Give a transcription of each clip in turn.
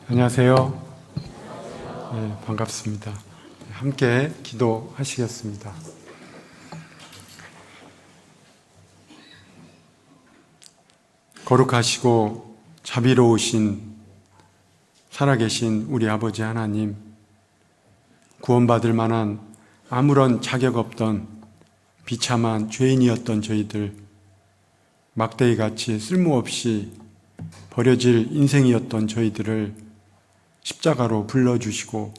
안녕하세요. 네, 반갑습니다. 함께 기도하시겠습니다. 거룩하시고 자비로우신 살아계신 우리 아버지 하나님, 구원받을 만한 아무런 자격 없던 비참한 죄인이었던 저희들, 막대기같이 쓸모없이 버려질 인생이었던 저희들을 십자가로 불러주시고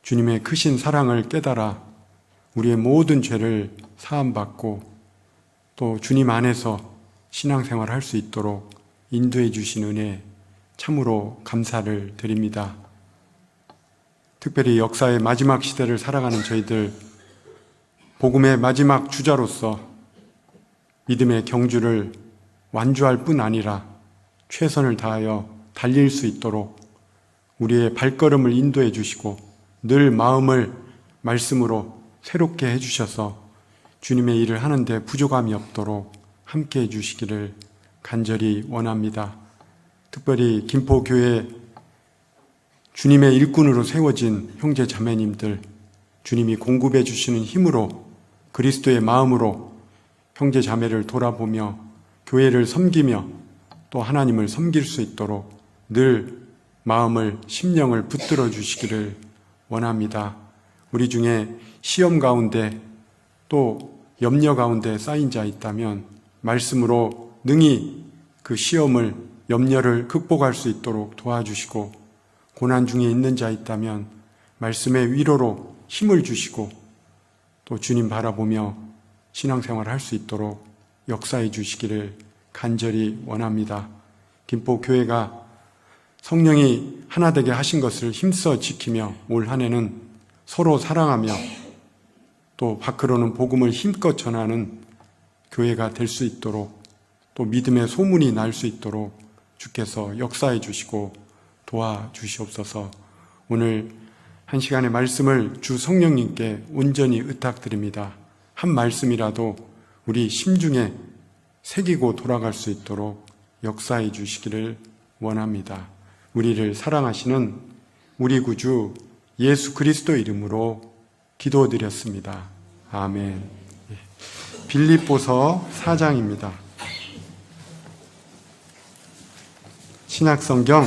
주님의 크신 사랑을 깨달아 우리의 모든 죄를 사함받고 또 주님 안에서 신앙생활을 할 수 있도록 인도해 주신 은혜 참으로 감사를 드립니다. 특별히 역사의 마지막 시대를 살아가는 저희들, 복음의 마지막 주자로서 믿음의 경주를 완주할 뿐 아니라 최선을 다하여 달릴 수 있도록 우리의 발걸음을 인도해 주시고 늘 마음을 말씀으로 새롭게 해주셔서 주님의 일을 하는데 부족함이 없도록 함께 해주시기를 간절히 원합니다. 특별히 김포교회 주님의 일꾼으로 세워진 형제 자매님들, 주님이 공급해 주시는 힘으로 그리스도의 마음으로 형제 자매를 돌아보며 교회를 섬기며 또 하나님을 섬길 수 있도록 늘 마음을, 심령을 붙들어 주시기를 원합니다. 우리 중에 시험 가운데 또 염려 가운데 쌓인 자 있다면 말씀으로 능히 그 시험을, 염려를 극복할 수 있도록 도와주시고, 고난 중에 있는 자 있다면 말씀의 위로로 힘을 주시고 또 주님 바라보며 신앙생활을 할 수 있도록 역사해 주시기를 간절히 원합니다. 김포교회가 성령이 하나 되게 하신 것을 힘써 지키며 올 한 해는 서로 사랑하며 또 밖으로는 복음을 힘껏 전하는 교회가 될 수 있도록 또 믿음의 소문이 날 수 있도록 주께서 역사해 주시고 도와주시옵소서. 오늘 한 시간의 말씀을 주 성령님께 온전히 의탁드립니다. 한 말씀이라도 우리 심중에 새기고 돌아갈 수 있도록 역사해 주시기를 원합니다. 우리를 사랑하시는 우리 구주 예수 그리스도 이름으로 기도드렸습니다. 아멘. 빌립보서 4장입니다. 신약성경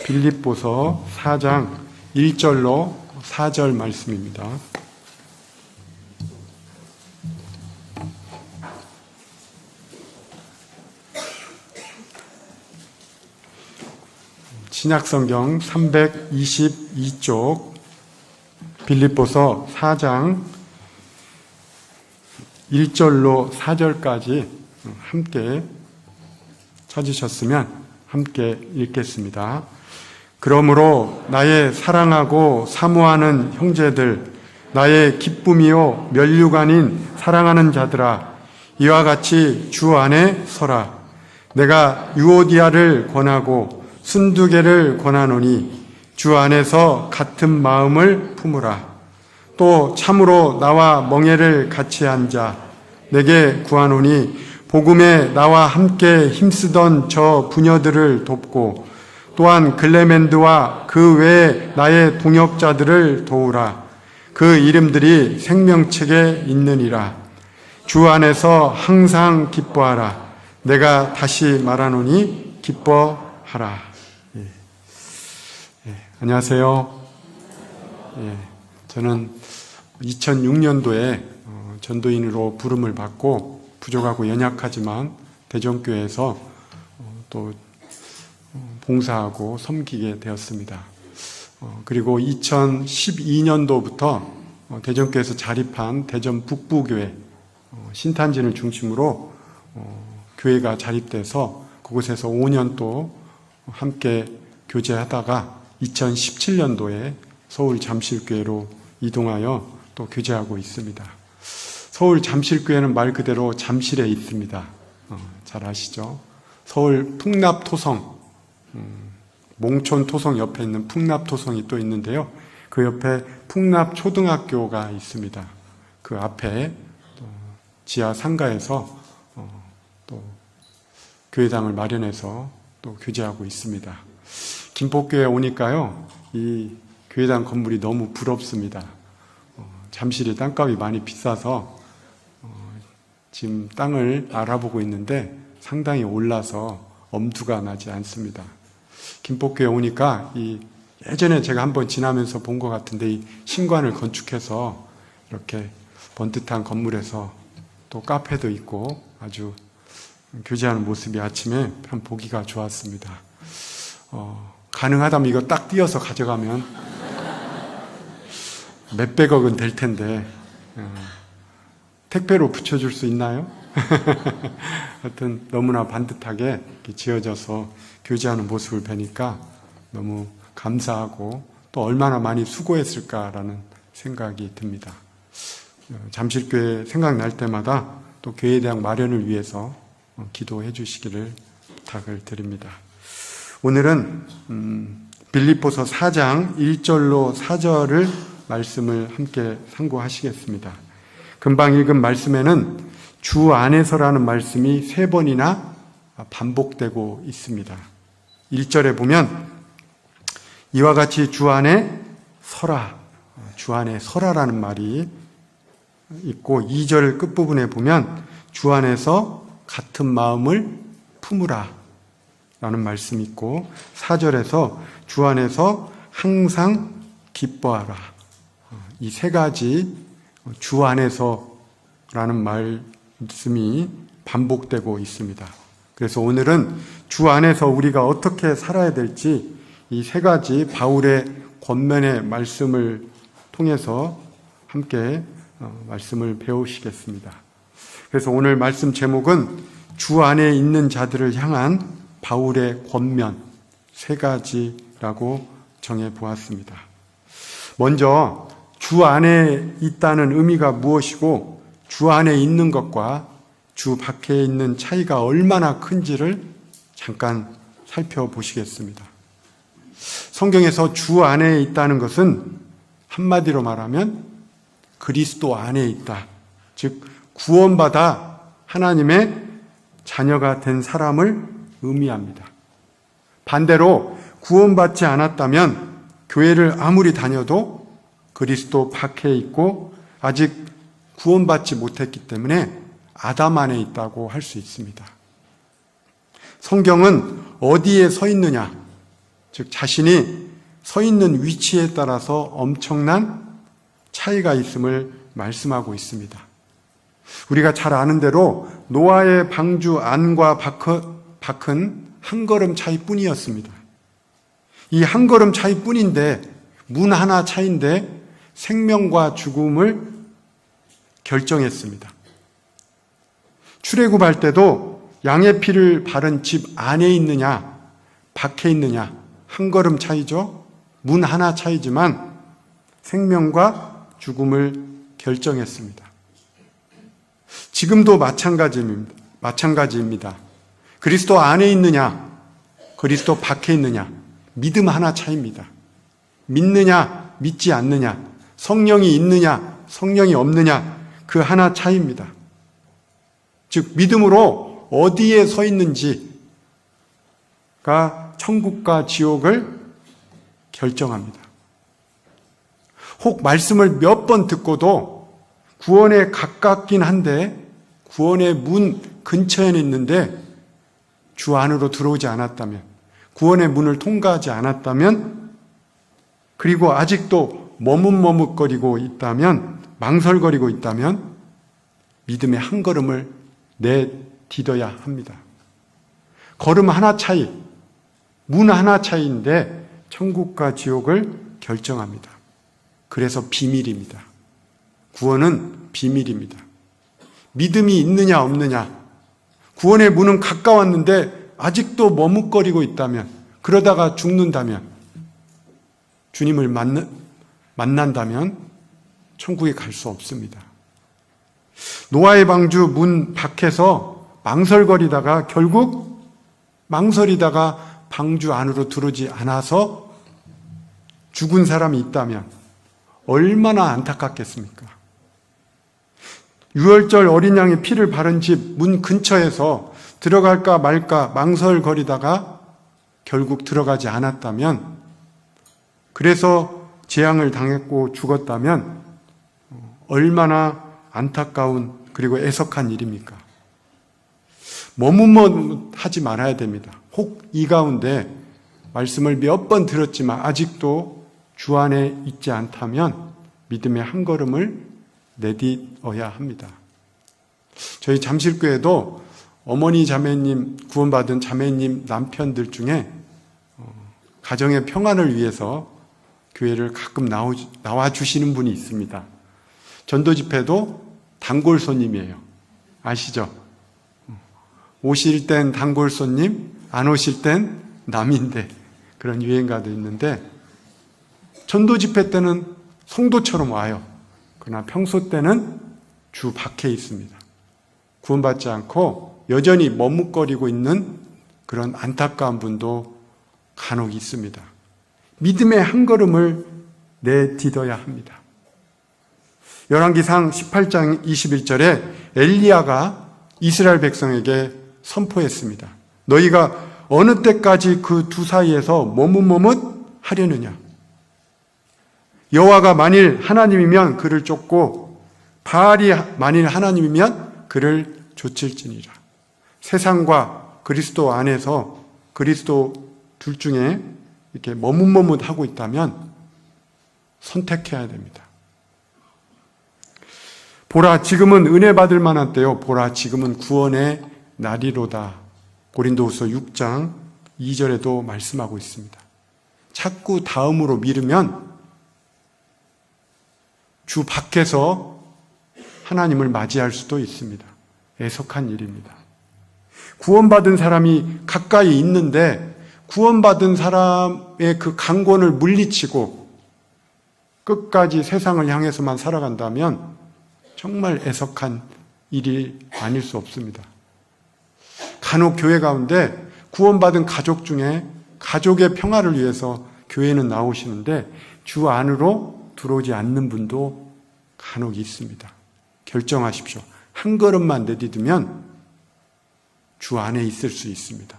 빌립보서 4장 1절로 4절 말씀입니다. 신약성경 322쪽 빌립보서 4장 1절로 4절까지 함께 찾으셨으면 함께 읽겠습니다. 그러므로 나의 사랑하고 사모하는 형제들, 나의 기쁨이요 면류관인 사랑하는 자들아, 이와 같이 주 안에 서라. 내가 유오디아를 권하고 순두개를 권하노니 주 안에서 같은 마음을 품으라. 또 참으로 나와 멍에를 같이 앉아 내게 구하노니 복음에 나와 함께 힘쓰던 저 부녀들을 돕고 또한 글레멘드와 그 외에 나의 동역자들을 도우라. 그 이름들이 생명책에 있느니라. 주 안에서 항상 기뻐하라. 내가 다시 말하노니 기뻐하라. 안녕하세요. 저는 2006년도에 전도인으로 부름을 받고 부족하고 연약하지만 대전교회에서 또 봉사하고 섬기게 되었습니다. 그리고 2012년도부터 대전교회에서 자립한 대전 북부교회 신탄진을 중심으로 교회가 자립돼서 그곳에서 5년 또 함께 교제하다가 2017년도에 서울 잠실교회로 이동하여 또 교제하고 있습니다. 서울 잠실교회는 말 그대로 잠실에 있습니다. 잘 아시죠? 서울 풍납토성, 몽촌토성 옆에 있는 풍납토성이 또 있는데요. 그 옆에 풍납초등학교가 있습니다. 그 앞에 지하 상가에서 또 교회당을 마련해서 또 교제하고 있습니다. 김포교회 오니까요, 이 교회당 건물이 너무 부럽습니다. 잠실이 땅값이 많이 비싸서 지금 땅을 알아보고 있는데 상당히 올라서 엄두가 나지 않습니다. 김포교회 오니까 예전에 제가 한번 지나면서 본 것 같은데 이 신관을 건축해서 이렇게 번듯한 건물에서 또 카페도 있고 아주 교제하는 모습이 아침에 참 보기가 좋았습니다. 가능하다면 이거 딱 띄어서 가져가면 몇백억은 될 텐데 택배로 붙여줄 수 있나요? 하여튼 너무나 반듯하게 지어져서 교제하는 모습을 뵈니까 너무 감사하고 또 얼마나 많이 수고했을까라는 생각이 듭니다. 잠실교회 생각날 때마다 또 교회에 대한 마련을 위해서 기도해 주시기를 부탁을 드립니다. 오늘은 빌립보서 4장 1절로 4절을 말씀을 함께 상고하시겠습니다. 금방 읽은 말씀에는 주 안에서라는 말씀이 3번이나 반복되고 있습니다. 1절에 보면 이와 같이 주 안에 서라, 주 안에 서라라는 말이 있고 2절 끝부분에 보면 주 안에서 같은 마음을 품으라 라는 말씀이 있고 4절에서 주 안에서 항상 기뻐하라. 이 3가지 주 안에서라는 말씀이 반복되고 있습니다. 그래서 오늘은 주 안에서 우리가 어떻게 살아야 될지 이 3가지 바울의 권면의 말씀을 통해서 함께 말씀을 배우시겠습니다. 그래서 오늘 말씀 제목은 주 안에 있는 자들을 향한 바울의 권면 3가지라고 정해 보았습니다. 먼저 주 안에 있다는 의미가 무엇이고 주 안에 있는 것과 주 밖에 있는 차이가 얼마나 큰지를 잠깐 살펴보시겠습니다. 성경에서 주 안에 있다는 것은 한마디로 말하면 그리스도 안에 있다. 즉 구원받아 하나님의 자녀가 된 사람을 의미합니다. 반대로 구원받지 않았다면 교회를 아무리 다녀도 그리스도 밖에 있고 아직 구원받지 못했기 때문에 아담 안에 있다고 할 수 있습니다. 성경은 어디에 서 있느냐, 즉 자신이 서 있는 위치에 따라서 엄청난 차이가 있음을 말씀하고 있습니다. 우리가 잘 아는 대로 노아의 방주 안과 밖은 한 걸음 차이뿐이었습니다. 이 한 걸음 차이뿐인데 문 하나 차이인데 생명과 죽음을 결정했습니다. 출애굽할 때도 양의 피를 바른 집 안에 있느냐 밖에 있느냐 한 걸음 차이죠. 문 하나 차이지만 생명과 죽음을 결정했습니다. 지금도 마찬가지입니다. 그리스도 안에 있느냐 그리스도 밖에 있느냐 믿음 하나 차이입니다. 믿느냐 믿지 않느냐 성령이 있느냐 성령이 없느냐 그 하나 차이입니다. 즉 믿음으로 어디에 서 있는지가 천국과 지옥을 결정합니다. 혹 말씀을 몇 번 듣고도 구원에 가깝긴 한데 구원의 문 근처에 있는데 주 안으로 들어오지 않았다면 구원의 문을 통과하지 않았다면 그리고 아직도 머뭇머뭇거리고 있다면 망설거리고 있다면 믿음의 한 걸음을 내디뎌야 합니다. 걸음 하나 차이, 문 하나 차이인데 천국과 지옥을 결정합니다. 그래서 비밀입니다. 구원은 비밀입니다. 믿음이 있느냐 없느냐, 구원의 문은 가까웠는데 아직도 머뭇거리고 있다면, 그러다가 죽는다면, 주님을 만난다면 천국에 갈 수 없습니다. 노아의 방주 문 밖에서 망설거리다가 결국 망설이다가 방주 안으로 들어오지 않아서 죽은 사람이 있다면 얼마나 안타깝겠습니까? 유월절 어린 양의 피를 바른 집 문 근처에서 들어갈까 말까 망설거리다가 결국 들어가지 않았다면, 그래서 재앙을 당했고 죽었다면 얼마나 안타까운 그리고 애석한 일입니까? 머뭇머뭇하지 말아야 됩니다. 혹 이 가운데 말씀을 몇 번 들었지만 아직도 주 안에 있지 않다면 믿음의 한 걸음을 내딛어야 합니다. 저희 잠실교회도 어머니 자매님, 구원받은 자매님 남편들 중에 가정의 평안을 위해서 교회를 가끔 나와 주시는 분이 있습니다. 전도 집회도 단골 손님이에요. 아시죠? 오실 땐 단골 손님, 안 오실 땐 남인데, 그런 유행가도 있는데, 전도 집회 때는 성도처럼 와요. 그러나 평소 때는 주 밖에 있습니다. 구원받지 않고 여전히 머뭇거리고 있는 그런 안타까운 분도 간혹 있습니다. 믿음의 한 걸음을 내딛어야 합니다. 열왕기상 18장 21절에 엘리야가 이스라엘 백성에게 선포했습니다. 너희가 어느 때까지 그 두 사이에서 머뭇머뭇 하려느냐? 여호와가 만일 하나님이면 그를 쫓고 바알이 만일 하나님이면 그를 좇을지니라. 세상과 그리스도 안에서 그리스도 둘 중에 이렇게 머뭇머뭇하고 있다면 선택해야 됩니다. 보라, 지금은 은혜 받을 만한 때요. 보라, 지금은 구원의 날이로다. 고린도후서 6장 2절에도 말씀하고 있습니다. 자꾸 다음으로 미루면 주 밖에서 하나님을 맞이할 수도 있습니다. 애석한 일입니다. 구원받은 사람이 가까이 있는데 구원받은 사람의 그 강권을 물리치고 끝까지 세상을 향해서만 살아간다면 정말 애석한 일이 아닐 수 없습니다. 간혹 교회 가운데 구원받은 가족 중에 가족의 평화를 위해서 교회는 나오시는데 주 안으로 들어오지 않는 분도 간혹 있습니다. 결정하십시오. 한 걸음만 내딛으면 주 안에 있을 수 있습니다.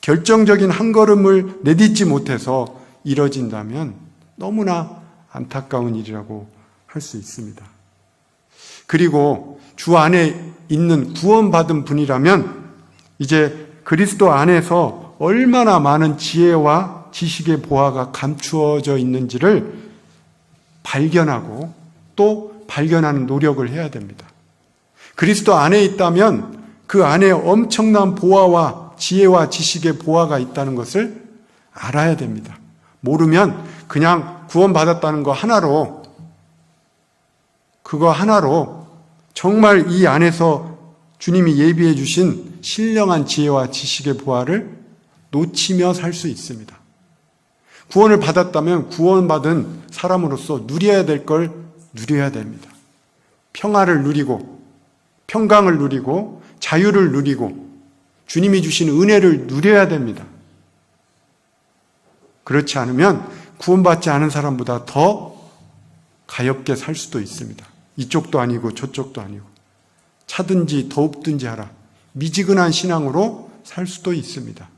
결정적인 한 걸음을 내딛지 못해서 이뤄진다면 너무나 안타까운 일이라고 할 수 있습니다. 그리고 주 안에 있는 구원받은 분이라면 이제 그리스도 안에서 얼마나 많은 지혜와 지식의 보화가 감추어져 있는지를 발견하고 또 발견하는 노력을 해야 됩니다. 그리스도 안에 있다면 그 안에 엄청난 보화와 지혜와 지식의 보화가 있다는 것을 알아야 됩니다. 모르면 그냥 구원받았다는 거 하나로, 그거 하나로 정말 이 안에서 주님이 예비해 주신 신령한 지혜와 지식의 보화를 놓치며 살 수 있습니다. 구원을 받았다면 구원받은 사람으로서 누려야 될 걸 누려야 됩니다. 평화를 누리고 평강을 누리고 자유를 누리고 주님이 주신 은혜를 누려야 됩니다. 그렇지 않으면 구원받지 않은 사람보다 더 가엾게 살 수도 있습니다. 이쪽도 아니고 저쪽도 아니고 차든지 더웁든지 하라. 미지근한 신앙으로 살 수도 있습니다.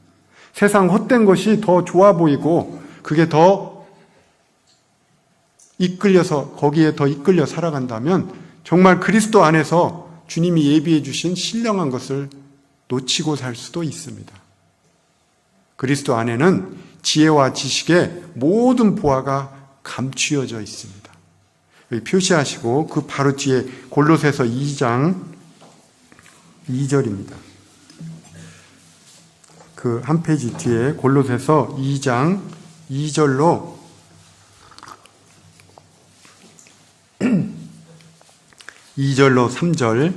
세상 헛된 것이 더 좋아 보이고 그게 더 이끌려서 거기에 더 이끌려 살아간다면 정말 그리스도 안에서 주님이 예비해 주신 신령한 것을 놓치고 살 수도 있습니다. 그리스도 안에는 지혜와 지식의 모든 보화가 감추어져 있습니다. 여기 표시하시고 그 바로 뒤에 골로새서 2장 2절입니다. 그 한 페이지 뒤에 골로새서 2장 2절로 2절로 3절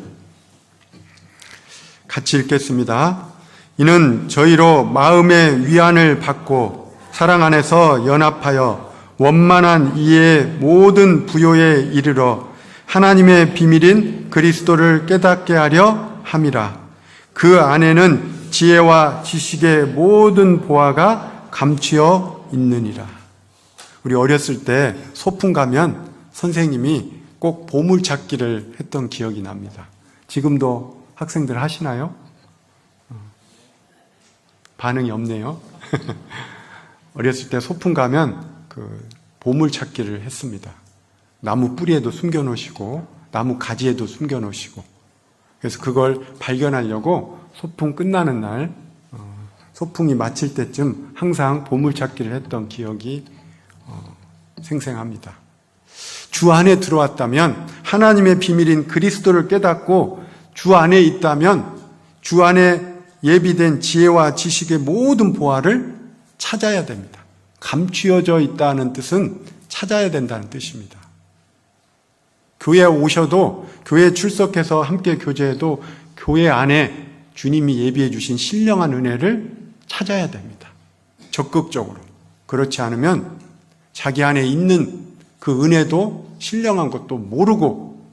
같이 읽겠습니다. 이는 저희로 마음의 위안을 받고 사랑 안에서 연합하여 원만한 이해의 모든 부요에 이르러 하나님의 비밀인 그리스도를 깨닫게 하려 함이라. 그 안에는 지혜와 지식의 모든 보화가 감추어 있느니라. 우리 어렸을 때 소풍 가면 선생님이 꼭 보물찾기를 했던 기억이 납니다. 지금도 학생들 하시나요? 반응이 없네요. 어렸을 때 소풍 가면 보물 찾기를 했습니다. 나무 뿌리에도 숨겨놓으시고 나무 가지에도 숨겨놓으시고, 그래서 그걸 발견하려고 소풍 끝나는 날, 소풍이 마칠 때쯤 항상 보물찾기를 했던 기억이 생생합니다. 주 안에 들어왔다면, 하나님의 비밀인 그리스도를 깨닫고 주 안에 있다면 주 안에 예비된 지혜와 지식의 모든 보화를 찾아야 됩니다. 감추어져 있다는 뜻은 찾아야 된다는 뜻입니다. 교회에 오셔도, 교회에 출석해서 함께 교제해도 교회 안에 주님이 예비해 주신 신령한 은혜를 찾아야 됩니다. 적극적으로. 그렇지 않으면 자기 안에 있는 그 은혜도 신령한 것도 모르고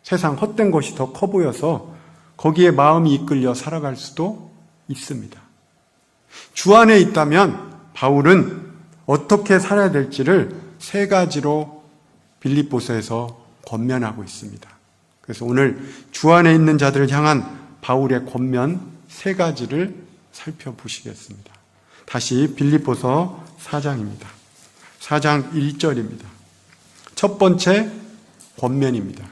세상 헛된 것이 더 커 보여서 거기에 마음이 이끌려 살아갈 수도 있습니다. 주 안에 있다면 바울은 어떻게 살아야 될지를 3가지로 빌립보서에서 권면하고 있습니다. 그래서 오늘 주 안에 있는 자들을 향한 바울의 권면 3가지를 살펴보시겠습니다. 다시 빌립보서 4장입니다. 4장 1절입니다. 첫 번째 권면입니다.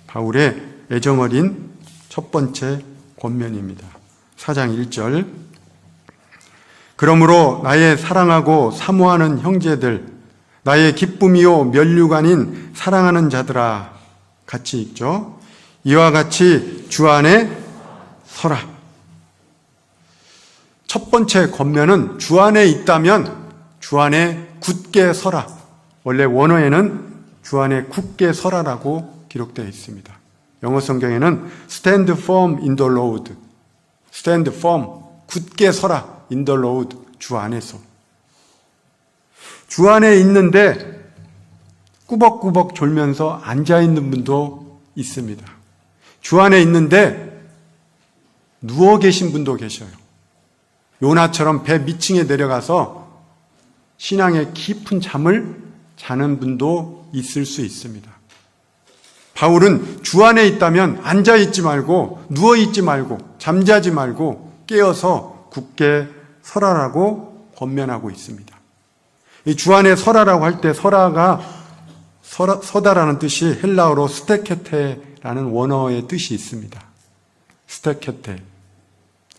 바울의 애정어린 첫 번째 권면입니다. 4장 1절. 그러므로 나의 사랑하고 사모하는 형제들, 나의 기쁨이요 면류관인 사랑하는 자들아, 같이 읽죠. 이와 같이 주 안에 서라. 첫 번째 권면은 주 안에 있다면 주 안에 굳게 서라. 원래 원어에는 주 안에 굳게 서라라고 기록되어 있습니다. 영어 성경에는 stand firm in the Lord, stand firm, 굳게 서라, in the Lord, 주 안에서. 주 안에 있는데 꾸벅꾸벅 졸면서 앉아있는 분도 있습니다. 주 안에 있는데 누워 계신 분도 계셔요. 요나처럼 배 밑층에 내려가서 신앙의 깊은 잠을 자는 분도 있을 수 있습니다. 바울은 주 안에 있다면 앉아있지 말고 누워있지 말고 잠자지 말고 깨어서 굳게 서라라고 권면하고 있습니다. 이 주 안에 서라라고 할 때 서라가 서다라는 뜻이 헬라어로 스테케테라는 원어의 뜻이 있습니다. 스테케테.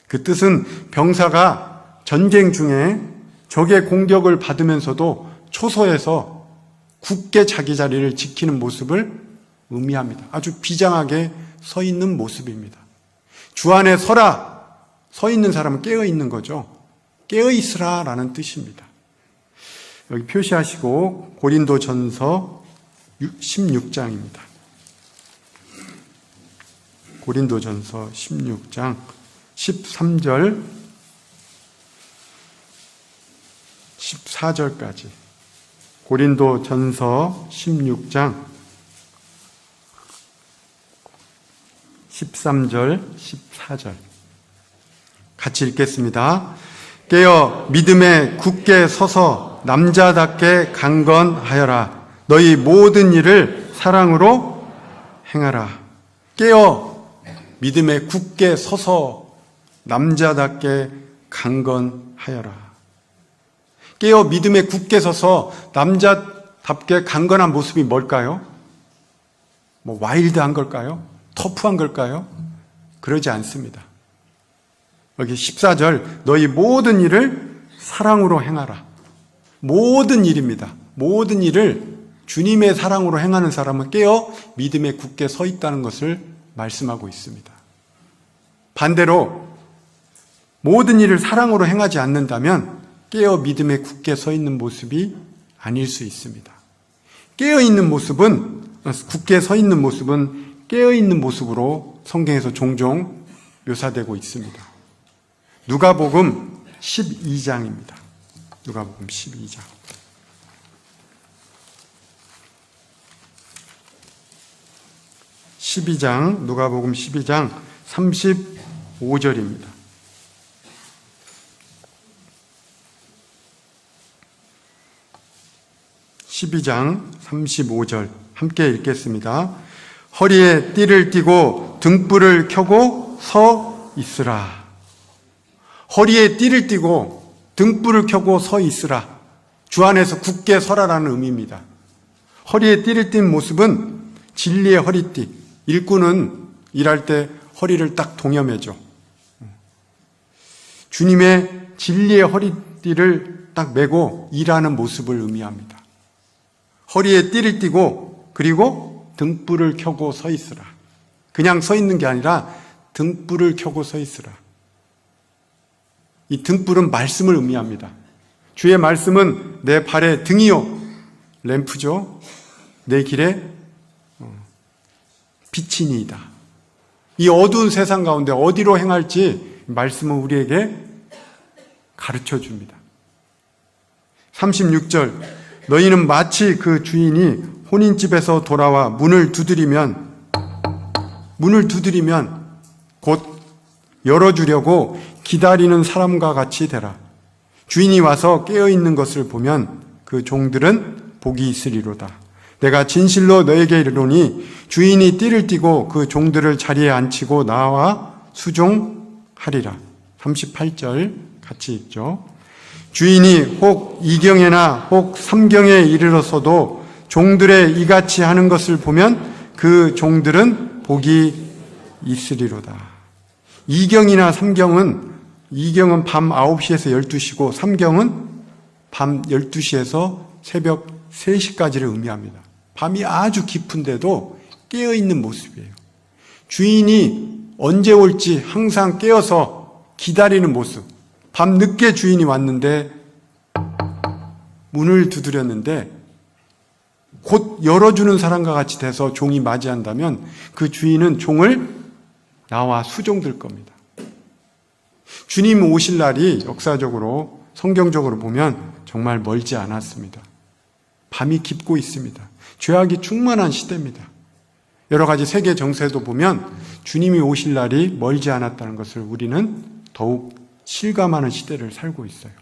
그 뜻은 병사가 전쟁 중에 적의 공격을 받으면서도 초소해서 굳게 자기 자리를 지키는 모습을 의미합니다. 아주 비장하게 서 있는 모습입니다. 주 안에 서라. 서 있는 사람은 깨어 있는 거죠. 깨어 있으라 라는 뜻입니다. 여기 표시하시고 고린도전서 16장입니다. 고린도전서 16장 13절 14절까지. 고린도전서 16장 13절 14절 같이 읽겠습니다. 깨어 믿음에 굳게 서서 남자답게 강건하여라. 너희 모든 일을 사랑으로 행하라. 깨어 믿음에 굳게 서서 남자답게 강건하여라. 깨어 믿음에 굳게 서서 남자답게 강건한 모습이 뭘까요? 와일드한 걸까요? 터프한 걸까요? 그러지 않습니다. 여기 14절, 너희 모든 일을 사랑으로 행하라. 모든 일입니다. 모든 일을 주님의 사랑으로 행하는 사람은 깨어 믿음에 굳게 서 있다는 것을 말씀하고 있습니다. 반대로 모든 일을 사랑으로 행하지 않는다면 깨어 믿음에 굳게 서 있는 모습이 아닐 수 있습니다. 깨어 있는 모습은, 굳게 서 있는 모습은 깨어 있는 모습으로 성경에서 종종 묘사되고 있습니다. 누가복음 12장입니다. 누가복음 12장. 누가복음 12장 35절입니다. (12장) 35절 함께 읽겠습니다. 허리에 띠를 띠고 등불을 켜고 서 있으라. 허리에 띠를 띠고 등불을 켜고 서 있으라. 주 안에서 굳게 서라라는 의미입니다. 허리에 띠를 띈 모습은 진리의 허리띠. 일꾼은 일할 때 허리를 딱 동여매죠. 주님의 진리의 허리띠를 딱 메고 일하는 모습을 의미합니다. 허리에 띠를 띠고 그리고 등불을 켜고 서 있으라. 그냥 서 있는 게 아니라 등불을 켜고 서 있으라. 이 등불은 말씀을 의미합니다. 주의 말씀은 내 발의 등이요 램프죠. 내 길에 빛이니이다. 이 어두운 세상 가운데 어디로 행할지 말씀은 우리에게 가르쳐 줍니다. 36절 너희는 마치 그 주인이 혼인집에서 돌아와 문을 두드리면 곧 열어주려고 기다리는 사람과 같이 되라. 주인이 와서 깨어있는 것을 보면 그 종들은 복이 있으리로다. 내가 진실로 너에게 이르노니 주인이 띠를 띠고 그 종들을 자리에 앉히고 나와 수종하리라. 38절 같이 읽죠. 주인이 혹 2경에나 혹 3경에 이르러서도 종들의 이같이 하는 것을 보면 그 종들은 복이 있으리로다. 2경이나 3경은 2경은 밤 9시에서 12시고 3경은 밤 12시에서 새벽 3시까지를 의미합니다. 밤이 아주 깊은데도 깨어있는 모습이에요. 주인이 언제 올지 항상 깨어서 기다리는 모습. 밤 늦게 주인이 왔는데 문을 두드렸는데 곧 열어주는 사람과 같이 돼서 종이 맞이한다면 그 주인은 종을 나와 수종들 겁니다. 주님 오실 날이 역사적으로 성경적으로 보면 정말 멀지 않았습니다. 밤이 깊고 있습니다. 죄악이 충만한 시대입니다. 여러 가지 세계 정세도 보면 주님이 오실 날이 멀지 않았다는 것을 우리는 더욱 실감하는 시대를 살고 있어요.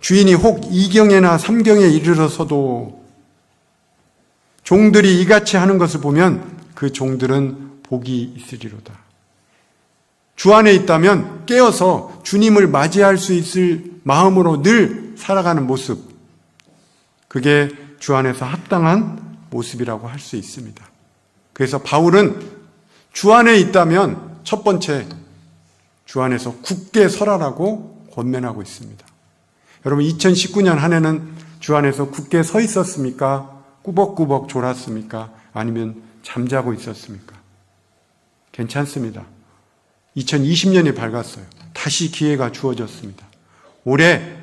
주인이 혹 2경에나 3경에 이르러서도 종들이 이같이 하는 것을 보면 그 종들은 복이 있으리로다. 주 안에 있다면 깨어서 주님을 맞이할 수 있을 마음으로 늘 살아가는 모습, 그게 주 안에서 합당한 모습이라고 할 수 있습니다. 그래서 바울은 주 안에 있다면 첫 번째 주 안에서 굳게 서라라고 권면하고 있습니다. 여러분 2019년 한 해는 주 안에서 굳게 서 있었습니까? 꾸벅꾸벅 졸았습니까? 아니면 잠자고 있었습니까? 괜찮습니다. 2020년이 밝았어요. 다시 기회가 주어졌습니다. 올해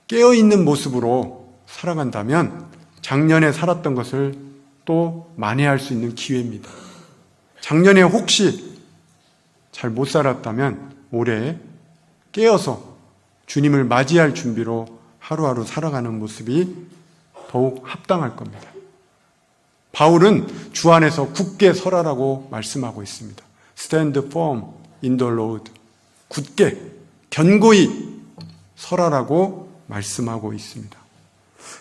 깨어있는 모습으로 살아간다면 작년에 살았던 것을 또 만회할 수 있는 기회입니다. 작년에 혹시 잘 못 살았다면 올해 깨어서 주님을 맞이할 준비로 하루하루 살아가는 모습이 더욱 합당할 겁니다. 바울은 주 안에서 굳게 서라라고 말씀하고 있습니다. Stand firm in the Lord. 굳게, 견고히 서라라고 말씀하고 있습니다.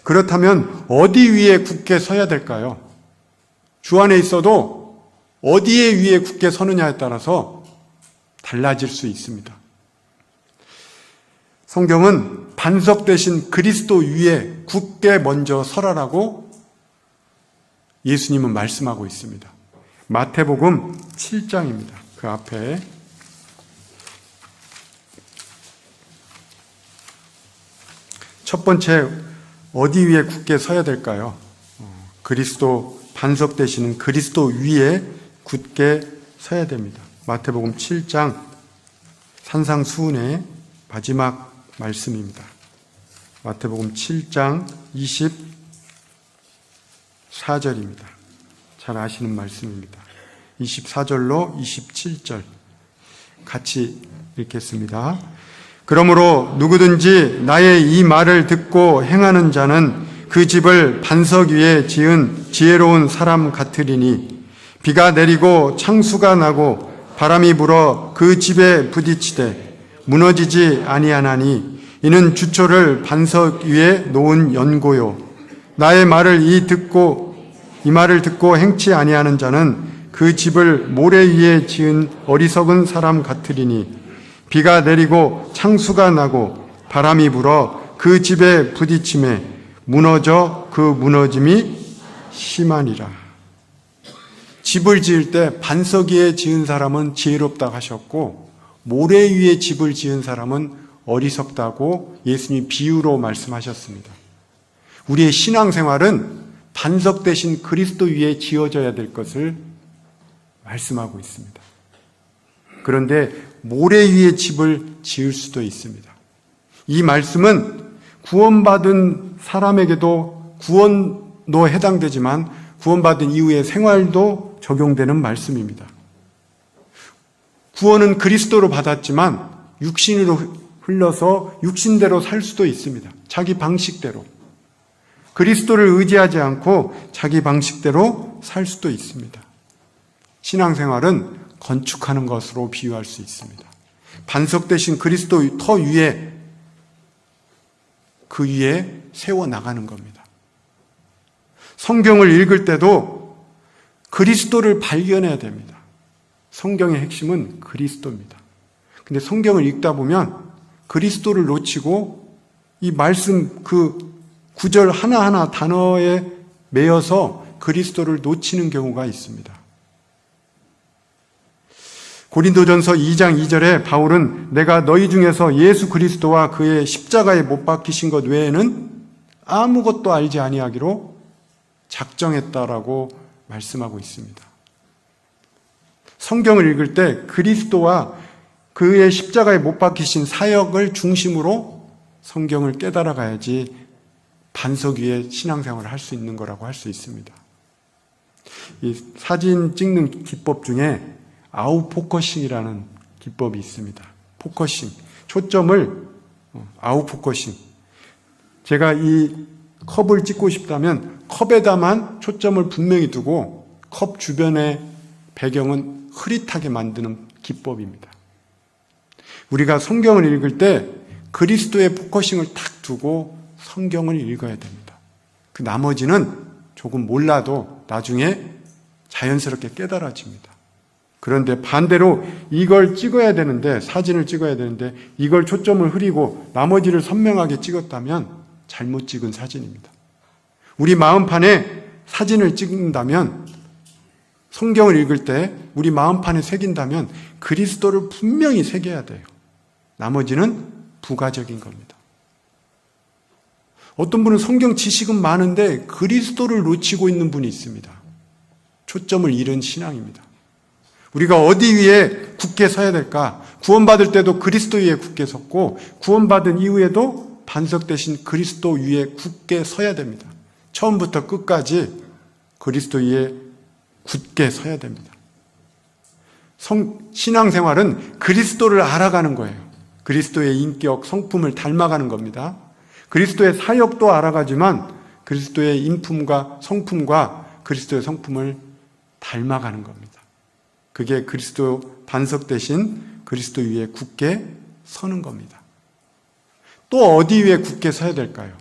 그렇다면 어디 위에 굳게 서야 될까요? 주 안에 있어도 어디에 위에 굳게 서느냐에 따라서 달라질 수 있습니다. 성경은 반석 대신 그리스도 위에 굳게 먼저 서라라고 예수님은 말씀하고 있습니다. 마태복음 7장입니다. 그 앞에 첫 번째 어디 위에 굳게 서야 될까요? 그리스도 반석 되시는 그리스도 위에 굳게 서야 됩니다. 마태복음 7장 산상수훈의 마지막 말씀입니다. 마태복음 7장 24절입니다. 잘 아시는 말씀입니다. 24절로 27절 같이 읽겠습니다. 그러므로 누구든지 나의 이 말을 듣고 행하는 자는 그 집을 반석 위에 지은 지혜로운 사람 같으리니 비가 내리고 창수가 나고 바람이 불어 그 집에 부딪히되 무너지지 아니하나니 이는 주초를 반석 위에 놓은 연고요. 나의 말을 이 말을 듣고 행치 아니하는 자는 그 집을 모래 위에 지은 어리석은 사람 같으리니 비가 내리고 창수가 나고 바람이 불어 그 집에 부딪힘에 무너져 그 무너짐이 심하니라. 집을 지을 때 반석 위에 지은 사람은 지혜롭다 하셨고 모래 위에 집을 지은 사람은 어리석다고 예수님이 비유로 말씀하셨습니다. 우리의 신앙생활은 반석 대신 그리스도 위에 지어져야 될 것을 말씀하고 있습니다. 그런데 모래 위에 집을 지을 수도 있습니다. 이 말씀은 구원받은 사람에게도 구원도 해당되지만 구원받은 이후의 생활도 적용되는 말씀입니다. 구원은 그리스도로 받았지만 육신으로 흘러서 육신대로 살 수도 있습니다. 자기 방식대로. 그리스도를 의지하지 않고 자기 방식대로 살 수도 있습니다. 신앙생활은 건축하는 것으로 비유할 수 있습니다. 반석 대신 그리스도 터 위에 그 위에 세워나가는 겁니다. 성경을 읽을 때도 그리스도를 발견해야 됩니다. 성경의 핵심은 그리스도입니다. 근데 성경을 읽다 보면 그리스도를 놓치고 이 말씀 그 구절 하나하나 단어에 매여서 그리스도를 놓치는 경우가 있습니다. 고린도전서 2장 2절에 바울은 내가 너희 중에서 예수 그리스도와 그의 십자가에 못 박히신 것 외에는 아무것도 알지 아니하기로 작정했다라고 말씀하고 있습니다. 성경을 읽을 때 그리스도와 그의 십자가에 못 박히신 사역을 중심으로 성경을 깨달아 가야지 반석 위에 신앙생활을 할 수 있는 거라고 할 수 있습니다. 이 사진 찍는 기법 중에 아웃포커싱이라는 기법이 있습니다. 포커싱, 초점을 아웃포커싱. 제가 이 컵을 찍고 싶다면 컵에다만 초점을 분명히 두고 컵 주변의 배경은 흐릿하게 만드는 기법입니다. 우리가 성경을 읽을 때 그리스도의 포커싱을 탁 두고 성경을 읽어야 됩니다. 그 나머지는 조금 몰라도 나중에 자연스럽게 깨달아집니다. 그런데 반대로 이걸 찍어야 되는데, 사진을 찍어야 되는데 이걸 초점을 흐리고 나머지를 선명하게 찍었다면 잘못 찍은 사진입니다. 우리 마음판에 사진을 찍는다면, 성경을 읽을 때 우리 마음판에 새긴다면 그리스도를 분명히 새겨야 돼요. 나머지는 부가적인 겁니다. 어떤 분은 성경 지식은 많은데 그리스도를 놓치고 있는 분이 있습니다. 초점을 잃은 신앙입니다. 우리가 어디 위에 굳게 서야 될까? 구원받을 때도 그리스도 위에 굳게 섰고 구원받은 이후에도 반석 대신 그리스도 위에 굳게 서야 됩니다. 처음부터 끝까지 그리스도 위에 굳게 서야 됩니다. 신앙생활은 그리스도를 알아가는 거예요. 그리스도의 인격, 성품을 닮아가는 겁니다. 그리스도의 사역도 알아가지만 그리스도의 인품과 성품과 그리스도의 성품을 닮아가는 겁니다. 그게 그리스도 반석 대신 그리스도 위에 굳게 서는 겁니다. 또 어디 위에 굳게 서야 될까요?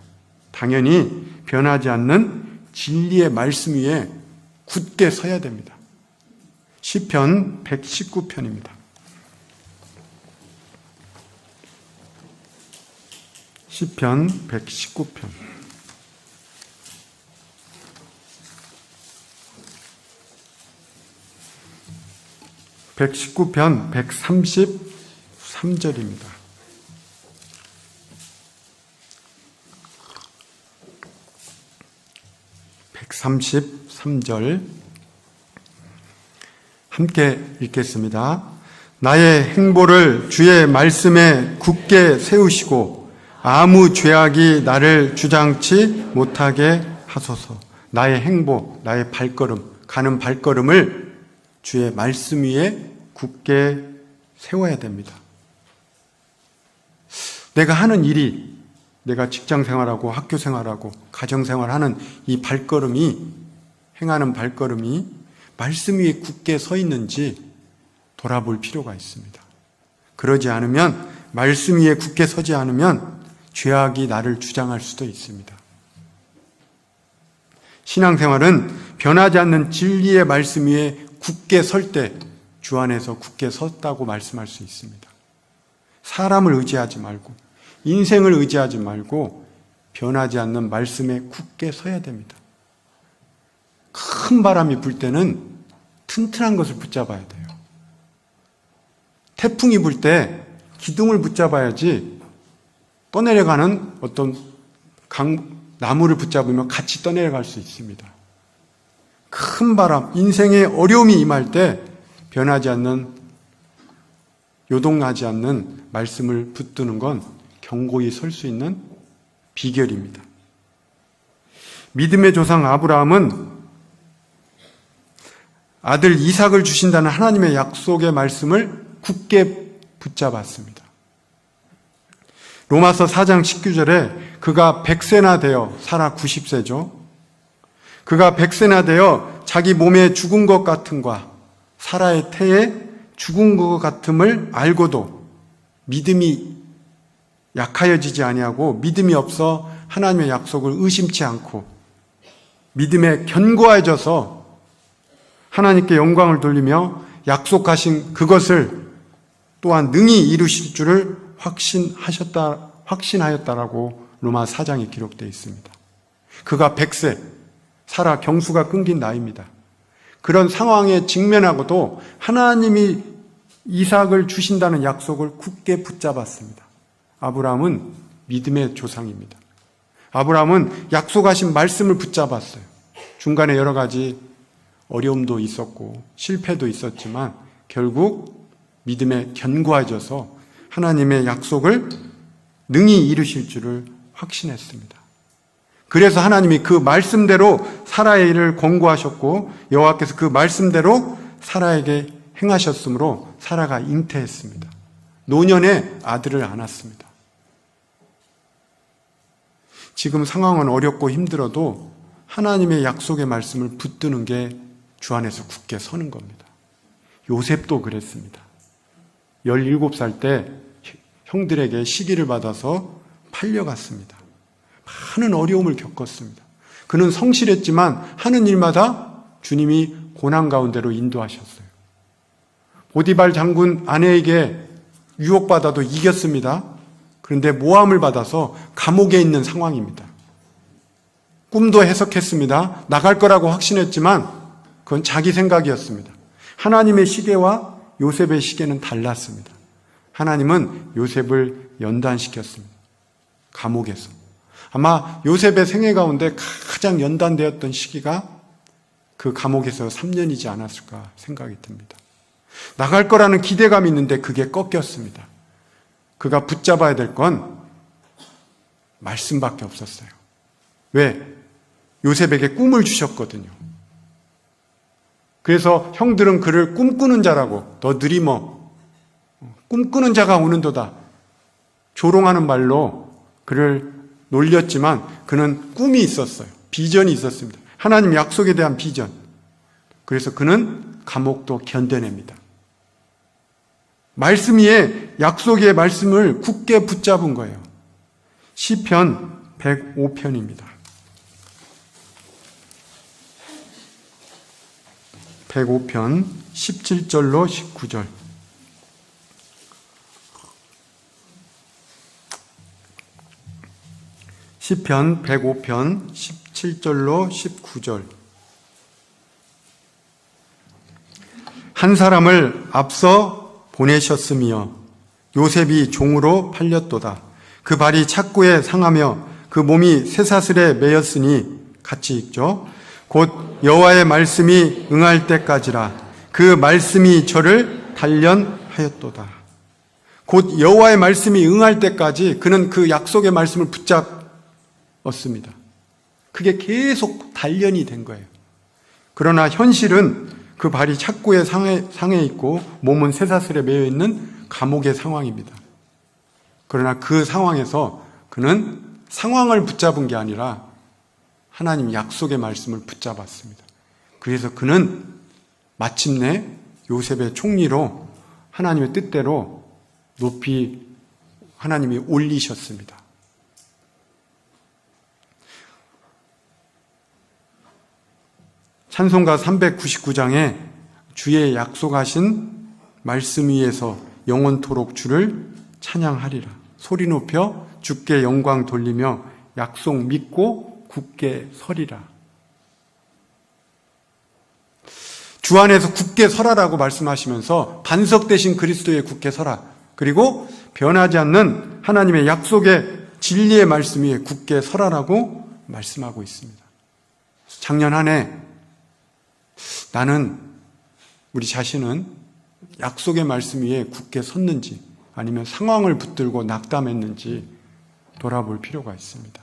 당연히 변하지 않는 진리의 말씀 위에 굳게 서야 됩니다. 시편 119편입니다. 시편 119편. (119편) 133절입니다. (133절) 함께 읽겠습니다. 나의 행보를 주의 말씀에 굳게 세우시고 아무 죄악이 나를 주장치 못하게 하소서. 나의 행보, 나의 발걸음, 가는 발걸음을 주의 말씀 위에 굳게 세워야 됩니다. 내가 하는 일이, 내가 직장 생활하고 학교 생활하고 가정 생활하는 이 발걸음이, 행하는 발걸음이 말씀 위에 굳게 서 있는지 돌아볼 필요가 있습니다. 그러지 않으면, 말씀 위에 굳게 서지 않으면 죄악이 나를 주장할 수도 있습니다. 신앙생활은 변하지 않는 진리의 말씀 위에 굳게 설 때 주 안에서 굳게 섰다고 말씀할 수 있습니다. 사람을 의지하지 말고 인생을 의지하지 말고 변하지 않는 말씀에 굳게 서야 됩니다. 큰 바람이 불 때는 튼튼한 것을 붙잡아야 돼요. 태풍이 불 때 기둥을 붙잡아야지 떠내려가는 어떤 나무를 붙잡으면 같이 떠내려갈 수 있습니다. 큰 바람, 인생의 어려움이 임할 때 변하지 않는, 요동하지 않는 말씀을 붙드는 건 견고히 설 수 있는 비결입니다. 믿음의 조상 아브라함은 아들 이삭을 주신다는 하나님의 약속의 말씀을 굳게 붙잡았습니다. 로마서 4장 19절에 그가 100세나 되어, 사라 90세죠. 그가 100세나 되어 자기 몸에 죽은 것 같음과 사라의 태에 죽은 것 같음을 알고도 믿음이 약하여지지 아니하고 믿음이 없어 하나님의 약속을 의심치 않고 믿음에 견고해져서 하나님께 영광을 돌리며 약속하신 그것을 또한 능히 이루실 줄을 확신하였다라고 로마 4장에 기록되어 있습니다. 그가 100세, 사라 경수가 끊긴 나이입니다. 그런 상황에 직면하고도 하나님이 이삭을 주신다는 약속을 굳게 붙잡았습니다. 아브라함은 믿음의 조상입니다. 아브라함은 약속하신 말씀을 붙잡았어요. 중간에 여러 가지 어려움도 있었고 실패도 있었지만 결국 믿음에 견고해져서 하나님의 약속을 능히 이루실 줄을 확신했습니다. 그래서 하나님이 그 말씀대로 사라의 일을 권고하셨고 여호와께서 그 말씀대로 사라에게 행하셨으므로 사라가 잉태했습니다. 노년에 아들을 안았습니다. 지금 상황은 어렵고 힘들어도 하나님의 약속의 말씀을 붙드는 게 주 안에서 굳게 서는 겁니다. 요셉도 그랬습니다. 17살 때 형들에게 시기를 받아서 팔려갔습니다. 많은 어려움을 겪었습니다. 그는 성실했지만 하는 일마다 주님이 고난 가운데로 인도하셨어요. 보디발 장군 아내에게 유혹받아도 이겼습니다. 그런데 모함을 받아서 감옥에 있는 상황입니다. 꿈도 해석했습니다. 나갈 거라고 확신했지만 그건 자기 생각이었습니다. 하나님의 시계와 요셉의 시계는 달랐습니다. 하나님은 요셉을 연단시켰습니다. 감옥에서. 아마 요셉의 생애 가운데 가장 연단되었던 시기가 그 감옥에서 3년이지 않았을까 생각이 듭니다. 나갈 거라는 기대감이 있는데 그게 꺾였습니다. 그가 붙잡아야 될 건 말씀밖에 없었어요. 왜? 요셉에게 꿈을 주셨거든요. 그래서 형들은 그를 꿈꾸는 자라고, 더 느리머, 꿈꾸는 자가 오는도다, 조롱하는 말로 그를 놀렸지만 그는 꿈이 있었어요. 비전이 있었습니다. 하나님 약속에 대한 비전. 그래서 그는 감옥도 견뎌냅니다. 말씀 위에 약속의 말씀을 굳게 붙잡은 거예요. 시편 105편입니다. 105편 17절로 19절. 시편 105편 17절로 19절. 한 사람을 앞서 보내셨으며 요셉이 종으로 팔렸도다. 그 발이 착고에 상하며 그 몸이 쇠사슬에 매였으니, 같이 읽죠. 곧 여호와의 말씀이 응할 때까지라. 그 말씀이 저를 단련하였도다. 곧 여호와의 말씀이 응할 때까지 그는 그 약속의 말씀을 붙잡았습니다. 그게 계속 단련이 된 거예요. 그러나 현실은 그 발이 착고에 상해 있고 몸은 쇠사슬에 매여 있는 감옥의 상황입니다. 그러나 그 상황에서 그는 상황을 붙잡은 게 아니라 하나님 약속의 말씀을 붙잡았습니다. 그래서 그는 마침내 요셉의 총리로 하나님의 뜻대로 높이 하나님이 올리셨습니다. 찬송가 399장에 주의 약속하신 말씀 위에서 영원토록 주를 찬양하리라. 소리 높여 주께 영광 돌리며 약속 믿고 굳게 서리라. 주 안에서 굳게 서라라고 말씀하시면서 반석 대신 그리스도에 굳게 서라. 그리고 변하지 않는 하나님의 약속의 진리의 말씀 위에 굳게 서라라고 말씀하고 있습니다. 작년 한 해 나는 우리 자신은 약속의 말씀 위에 굳게 섰는지 아니면 상황을 붙들고 낙담했는지 돌아볼 필요가 있습니다.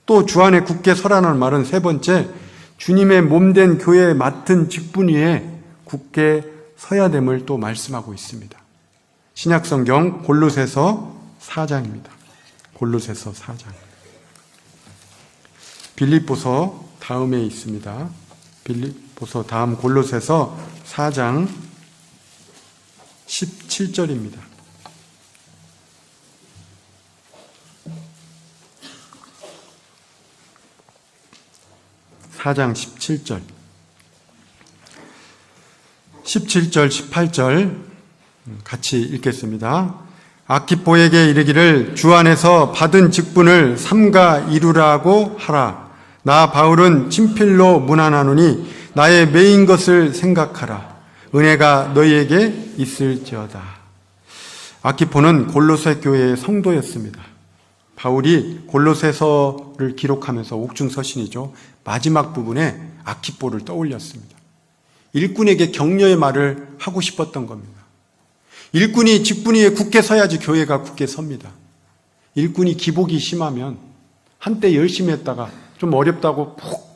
또 주 안에 굳게 서라는 말은 세 번째, 주님의 몸된 교회에 맡은 직분 위에 굳게 서야 됨을 또 말씀하고 있습니다. 신약성경 골로새서 4장입니다. 골로새서 4장. 빌립보서 다음에 있습니다. 빌립보서 다음 골로새서 4장 17절입니다. 4장 17절. 17절, 18절 같이 읽겠습니다. 아키포에게 이르기를 주 안에서 받은 직분을 삼가 이루라고 하라. 나 바울은 친필로 문안하노니 나의 매인 것을 생각하라. 은혜가 너희에게 있을지어다. 아키포는 골로새 교회의 성도였습니다. 바울이 골로새서를 기록하면서 옥중서신이죠. 마지막 부분에 아키포를 떠올렸습니다. 일꾼에게 격려의 말을 하고 싶었던 겁니다. 일꾼이 직분 위에 굳게 서야지 교회가 굳게 섭니다. 일꾼이 기복이 심하면 한때 열심히 했다가 좀 어렵다고 푹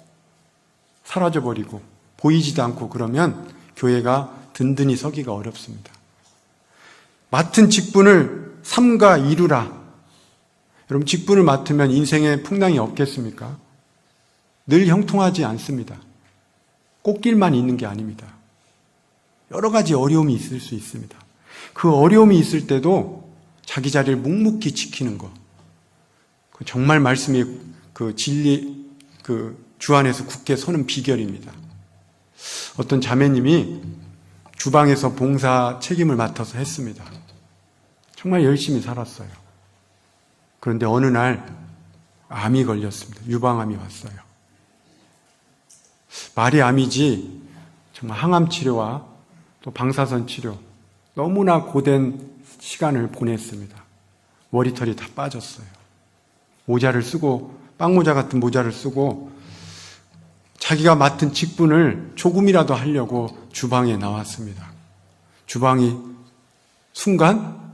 사라져버리고 보이지도 않고 그러면 교회가 든든히 서기가 어렵습니다. 맡은 직분을 삼가 이루라. 여러분, 직분을 맡으면 인생에 풍랑이 없겠습니까? 늘 형통하지 않습니다. 꽃길만 있는 게 아닙니다. 여러 가지 어려움이 있을 수 있습니다. 그 어려움이 있을 때도 자기 자리를 묵묵히 지키는 것, 정말 말씀이 그 진리, 주 안에서 굳게 서는 비결입니다. 어떤 자매님이 주방에서 봉사 책임을 맡아서 했습니다. 정말 열심히 살았어요. 그런데 어느 날 암이 걸렸습니다. 유방암이 왔어요. 말이 암이지 정말 항암 치료와 또 방사선 치료 너무나 고된 시간을 보냈습니다. 머리털이 다 빠졌어요. 모자를 쓰고 빵모자 같은 모자를 쓰고 자기가 맡은 직분을 조금이라도 하려고 주방에 나왔습니다. 주방이 순간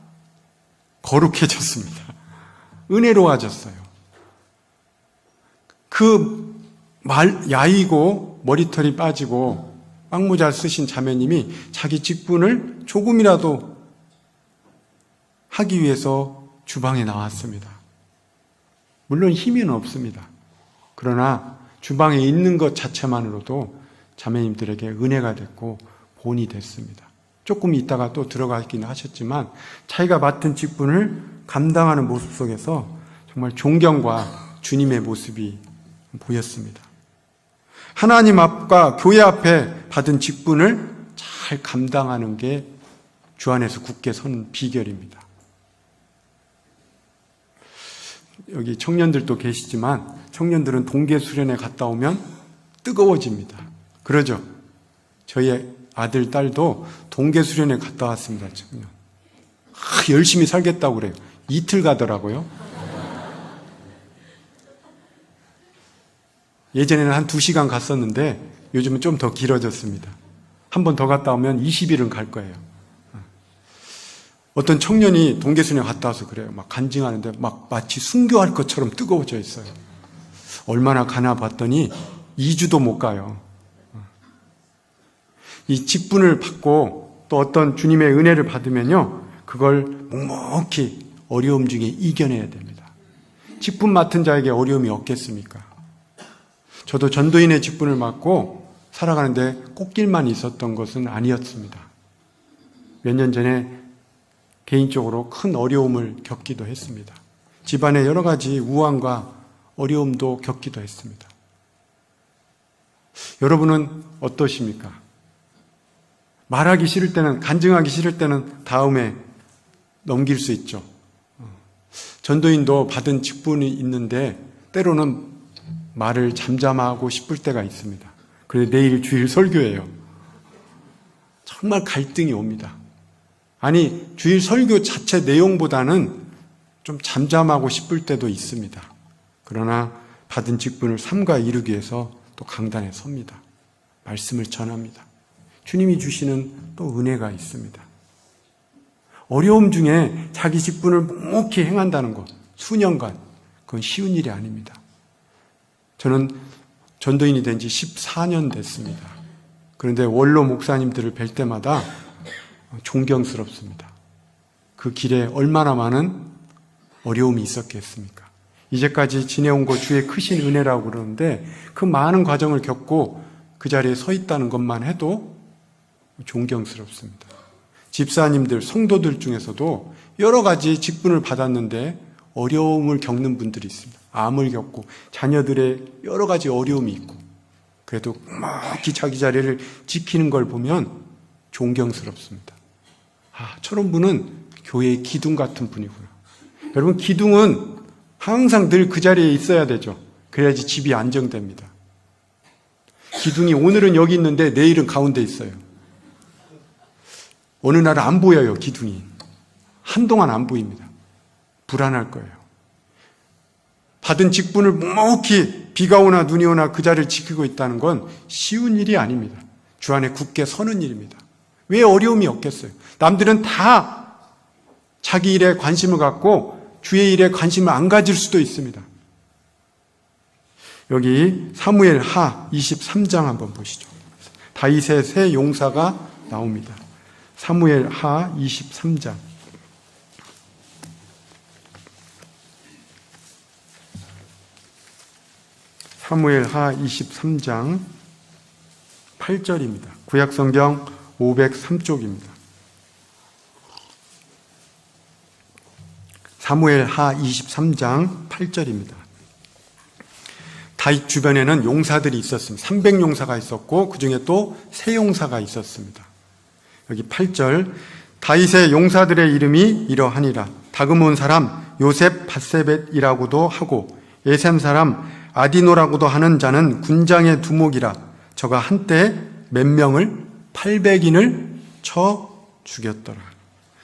거룩해졌습니다. 은혜로워졌어요. 그 야이고 머리털이 빠지고 빵모자 쓰신 자매님이 자기 직분을 조금이라도 하기 위해서 주방에 나왔습니다. 물론 힘은 없습니다. 그러나 주방에 있는 것 자체만으로도 자매님들에게 은혜가 됐고 본이 됐습니다. 조금 있다가 또 들어가긴 하셨지만 자기가 맡은 직분을 감당하는 모습 속에서 정말 존경과 주님의 모습이 보였습니다. 하나님 앞과 교회 앞에 받은 직분을 잘 감당하는 게 주 안에서 굳게 서는 비결입니다. 여기 청년들도 계시지만 청년들은 동계 수련회 갔다 오면 뜨거워집니다. 그러죠? 저희 아들, 딸도 동계 수련회 갔다 왔습니다. 청년. 열심히 살겠다고 그래요. 이틀 가더라고요. 예전에는 한 2시간 갔었는데 요즘은 좀 더 길어졌습니다. 한 번 더 갔다 오면 20일은 갈 거예요. 어떤 청년이 동계수련회 갔다 와서 그래요. 막 간증하는데 막 마치 순교할 것처럼 뜨거워져 있어요. 얼마나 가나 봤더니 2주도 못 가요. 이 직분을 받고 또 어떤 주님의 은혜를 받으면요, 그걸 묵묵히 어려움 중에 이겨내야 됩니다. 직분 맡은 자에게 어려움이 없겠습니까? 저도 전도인의 직분을 맡고 살아가는데 꽃길만 있었던 것은 아니었습니다. 몇 년 전에 개인적으로 큰 어려움을 겪기도 했습니다. 집안에 여러 가지 우환과 어려움도 겪기도 했습니다. 여러분은 어떠십니까? 말하기 싫을 때는, 간증하기 싫을 때는 다음에 넘길 수 있죠. 전도인도 받은 직분이 있는데 때로는 말을 잠잠하고 싶을 때가 있습니다. 그래서 내일 주일 설교예요. 정말 갈등이 옵니다. 아니, 주일 설교 자체 내용보다는 좀 잠잠하고 싶을 때도 있습니다. 그러나 받은 직분을 삼가 이루기 위해서 또 강단에 섭니다. 말씀을 전합니다. 주님이 주시는 또 은혜가 있습니다. 어려움 중에 자기 직분을 묵묵히 행한다는 것, 수년간, 그건 쉬운 일이 아닙니다. 저는 전도인이 된 지 14년 됐습니다. 그런데 원로 목사님들을 뵐 때마다 존경스럽습니다. 그 길에 얼마나 많은 어려움이 있었겠습니까? 이제까지 지내온 것 주의 크신 은혜라고 그러는데 그 많은 과정을 겪고 그 자리에 서 있다는 것만 해도 존경스럽습니다. 집사님들, 성도들 중에서도 여러 가지 직분을 받았는데 어려움을 겪는 분들이 있습니다. 암을 겪고 자녀들의 여러 가지 어려움이 있고 그래도 묵묵히 자기 자리를 지키는 걸 보면 존경스럽습니다. 저런 분은 교회의 기둥 같은 분이구나. 여러분, 기둥은 항상 늘 그 자리에 있어야 되죠. 그래야지 집이 안정됩니다. 기둥이 오늘은 여기 있는데 내일은 가운데 있어요. 어느 날은 안 보여요, 기둥이. 한동안 안 보입니다. 불안할 거예요. 받은 직분을 묵묵히 비가 오나 눈이 오나 그 자리를 지키고 있다는 건 쉬운 일이 아닙니다. 주 안에 굳게 서는 일입니다. 왜 어려움이 없겠어요? 남들은 다 자기 일에 관심을 갖고 주의 일에 관심을 안 가질 수도 있습니다. 여기 사무엘 하 23장 한번 보시죠. 다윗의 새 용사가 나옵니다. 사무엘 하 23장. 사무엘 하 23장 8절입니다. 구약성경 503쪽입니다. 사무엘 하 23장 8절입니다. 다윗 주변에는 용사들이 있었습니다. 300용사가 있었고 그 중에 또 세 용사가 있었습니다. 여기 8절, 다윗의 용사들의 이름이 이러하니라. 다그몬 사람 요셉 바세벳이라고도 하고 예셈 사람 아디노라고도 하는 자는 군장의 두목이라. 저가 한때 몇 명을 800인을 쳐 죽였더라.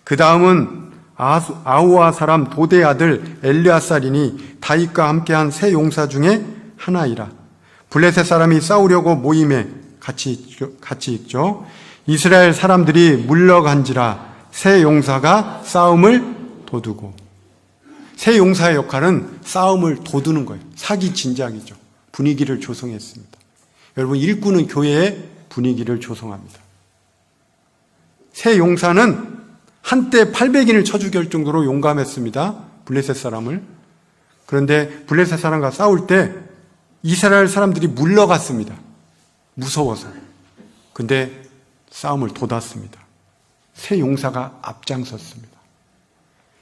그 다음은 아우아 사람 도대 아들 엘르아살이니 다윗과 함께한 세 용사 중에 하나이라. 블레셋 사람이 싸우려고 모임에 같이 있죠. 이스라엘 사람들이 물러간지라 세 용사가 싸움을 도두고. 세 용사의 역할은 싸움을 도두는 거예요. 사기 진작이죠. 분위기를 조성했습니다. 여러분, 일꾼은 교회의 분위기를 조성합니다. 세 용사는 한때 800인을 쳐 죽일 정도로 용감했습니다. 블레셋 사람을. 그런데 블레셋 사람과 싸울 때 이스라엘 사람들이 물러갔습니다. 무서워서. 근데 싸움을 돋았습니다. 세 용사가 앞장섰습니다.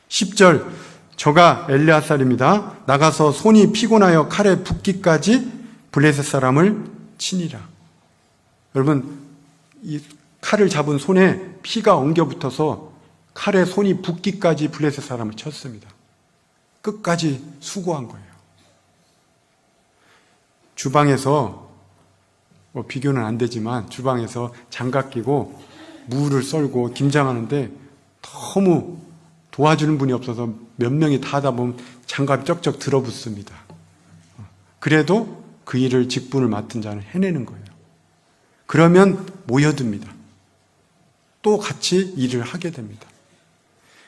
10절, 저가 엘르아살입니다. 나가서 손이 피곤하여 칼에 붓기까지 블레셋 사람을 치니라. 여러분, 이 칼을 잡은 손에 피가 엉겨 붙어서 칼에 손이 붓기까지 블레셋 사람을 쳤습니다. 끝까지 수고한 거예요. 주방에서, 비교는 안 되지만 주방에서 장갑 끼고 무를 썰고 김장하는데 너무 도와주는 분이 없어서 몇 명이 다 하다 보면 장갑이 쩍쩍 들어붙습니다. 그래도 그 일을 직분을 맡은 자는 해내는 거예요. 그러면 모여듭니다. 또 같이 일을 하게 됩니다.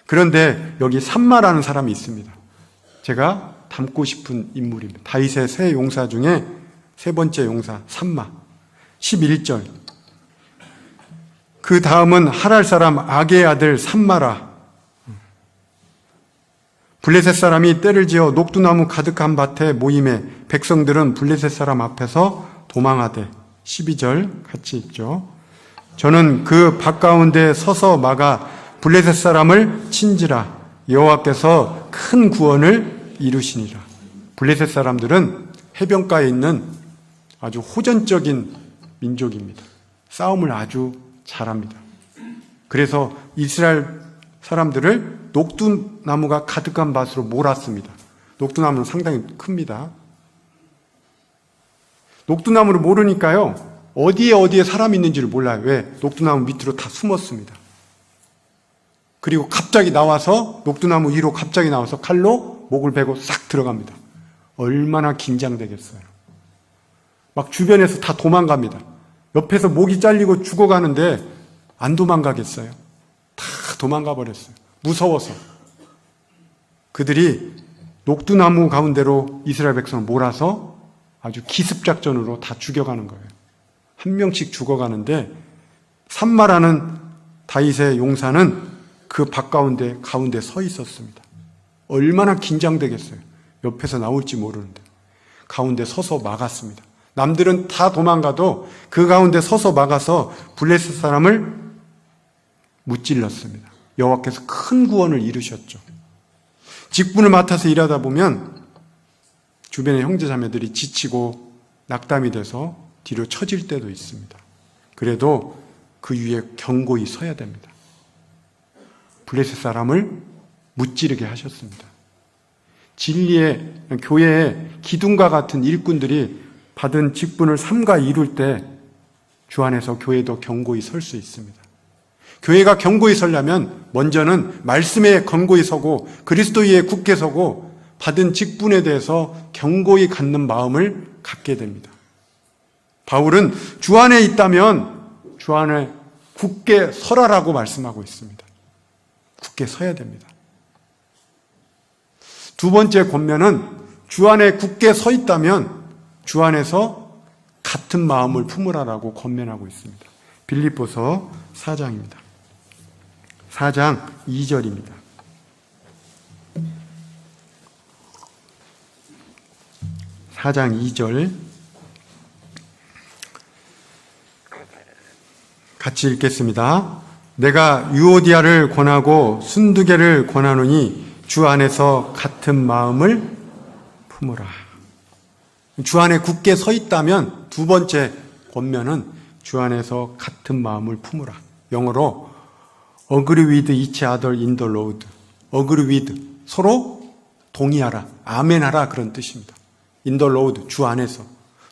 그런데 여기 삼마라는 사람이 있습니다. 제가 닮고 싶은 인물입니다. 다윗의 세 용사 중에 세 번째 용사 삼마. 11절. 그 다음은 하랄 사람 아게의 아들 삼마라. 블레셋 사람이 때를 지어 녹두나무 가득한 밭에 모임에 백성들은 블레셋 사람 앞에서 도망하되. 12절 같이 읽죠. 저는 그 밭 가운데 서서 막아 블레셋 사람을 친지라. 여호와께서 큰 구원을 이루시니라. 블레셋 사람들은 해변가에 있는 아주 호전적인 민족입니다. 싸움을 아주 잘합니다. 그래서 이스라엘 사람들을 녹두나무가 가득한 밭으로 몰았습니다. 녹두나무는 상당히 큽니다. 녹두나무를 모르니까요, 어디에 사람이 있는지를 몰라요. 왜? 녹두나무 밑으로 다 숨었습니다. 그리고 갑자기 나와서, 녹두나무 위로 갑자기 나와서 칼로 목을 베고 싹 들어갑니다. 얼마나 긴장되겠어요. 막 주변에서 다 도망갑니다. 옆에서 목이 잘리고 죽어가는데 안 도망가겠어요? 다 도망가 버렸어요. 무서워서. 그들이 녹두나무 가운데로 이스라엘 백성을 몰아서 아주 기습작전으로 다 죽여가는 거예요. 한 명씩 죽어가는데 산마라는 다윗의 용사는 그 밭 가운데 서 있었습니다. 얼마나 긴장되겠어요. 옆에서 나올지 모르는데 가운데 서서 막았습니다. 남들은 다 도망가도 그 가운데 서서 막아서 블레셋 사람을 무찔렀습니다. 여호와께서 큰 구원을 이루셨죠. 직분을 맡아서 일하다 보면 주변의 형제자매들이 지치고 낙담이 돼서 뒤로 처질 때도 있습니다. 그래도 그 위에 견고히 서야 됩니다. 블레셋 사람을 무찌르게 하셨습니다. 진리의 교회의 기둥과 같은 일꾼들이 받은 직분을 삼가 이룰 때 주 안에서 교회도 견고히 설 수 있습니다. 교회가 견고히 서려면 먼저는 말씀에 견고히 서고 그리스도에 굳게 서고 받은 직분에 대해서 견고히 갖는 마음을 갖게 됩니다. 바울은 주 안에 있다면 주 안에 굳게 서라라고 말씀하고 있습니다. 굳게 서야 됩니다. 두 번째 권면은 주 안에 굳게 서 있다면 주 안에서 같은 마음을 품으라라고 권면하고 있습니다. 빌립보서 4장입니다. 4장 2절입니다. 4장 2절 같이 읽겠습니다. 내가 유오디아를 권하고 순두개를 권하노니 주 안에서 같은 마음을 품으라. 주 안에 굳게 서 있다면 두 번째 권면은 주 안에서 같은 마음을 품으라. 영어로 agree with each other in the Lord. agree with, 서로 동의하라, 아멘하라 그런 뜻입니다. in the Lord, 주 안에서.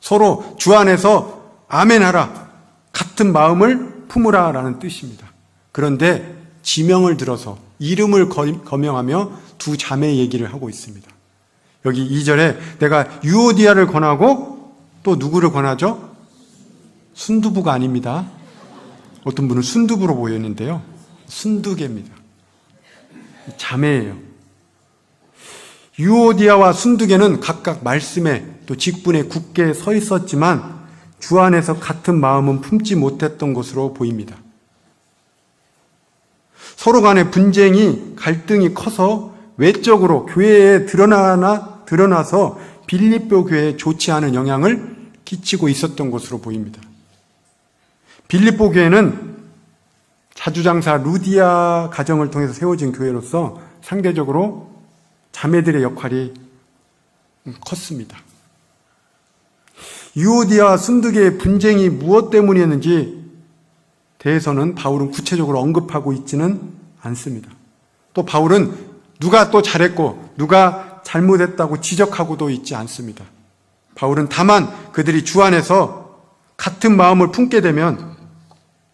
서로 주 안에서 아멘하라, 같은 마음을 품으라라는 뜻입니다. 그런데 지명을 들어서 이름을 거명하며 두 자매 얘기를 하고 있습니다. 여기 2절에 내가 유오디아를 권하고 또 누구를 권하죠? 순두부가 아닙니다. 어떤 분은 순두부로 보였는데요. 순두개입니다. 자매예요. 유오디아와 순두개는 각각 말씀에 또 직분에 굳게 서 있었지만 주 안에서 같은 마음은 품지 못했던 것으로 보입니다. 서로 간의 분쟁이, 갈등이 커서 외적으로 교회에 드러나서 빌립보 교회에 좋지 않은 영향을 끼치고 있었던 것으로 보입니다. 빌립보 교회는 자주장사 루디아 가정을 통해서 세워진 교회로서 상대적으로 자매들의 역할이 컸습니다. 유오디아와 순두개의 분쟁이 무엇 때문이었는지 대해서는 바울은 구체적으로 언급하고 있지는 않습니다. 또 바울은 누가 또 잘했고 누가 잘못했다고 지적하고도 있지 않습니다. 바울은 다만 그들이 주 안에서 같은 마음을 품게 되면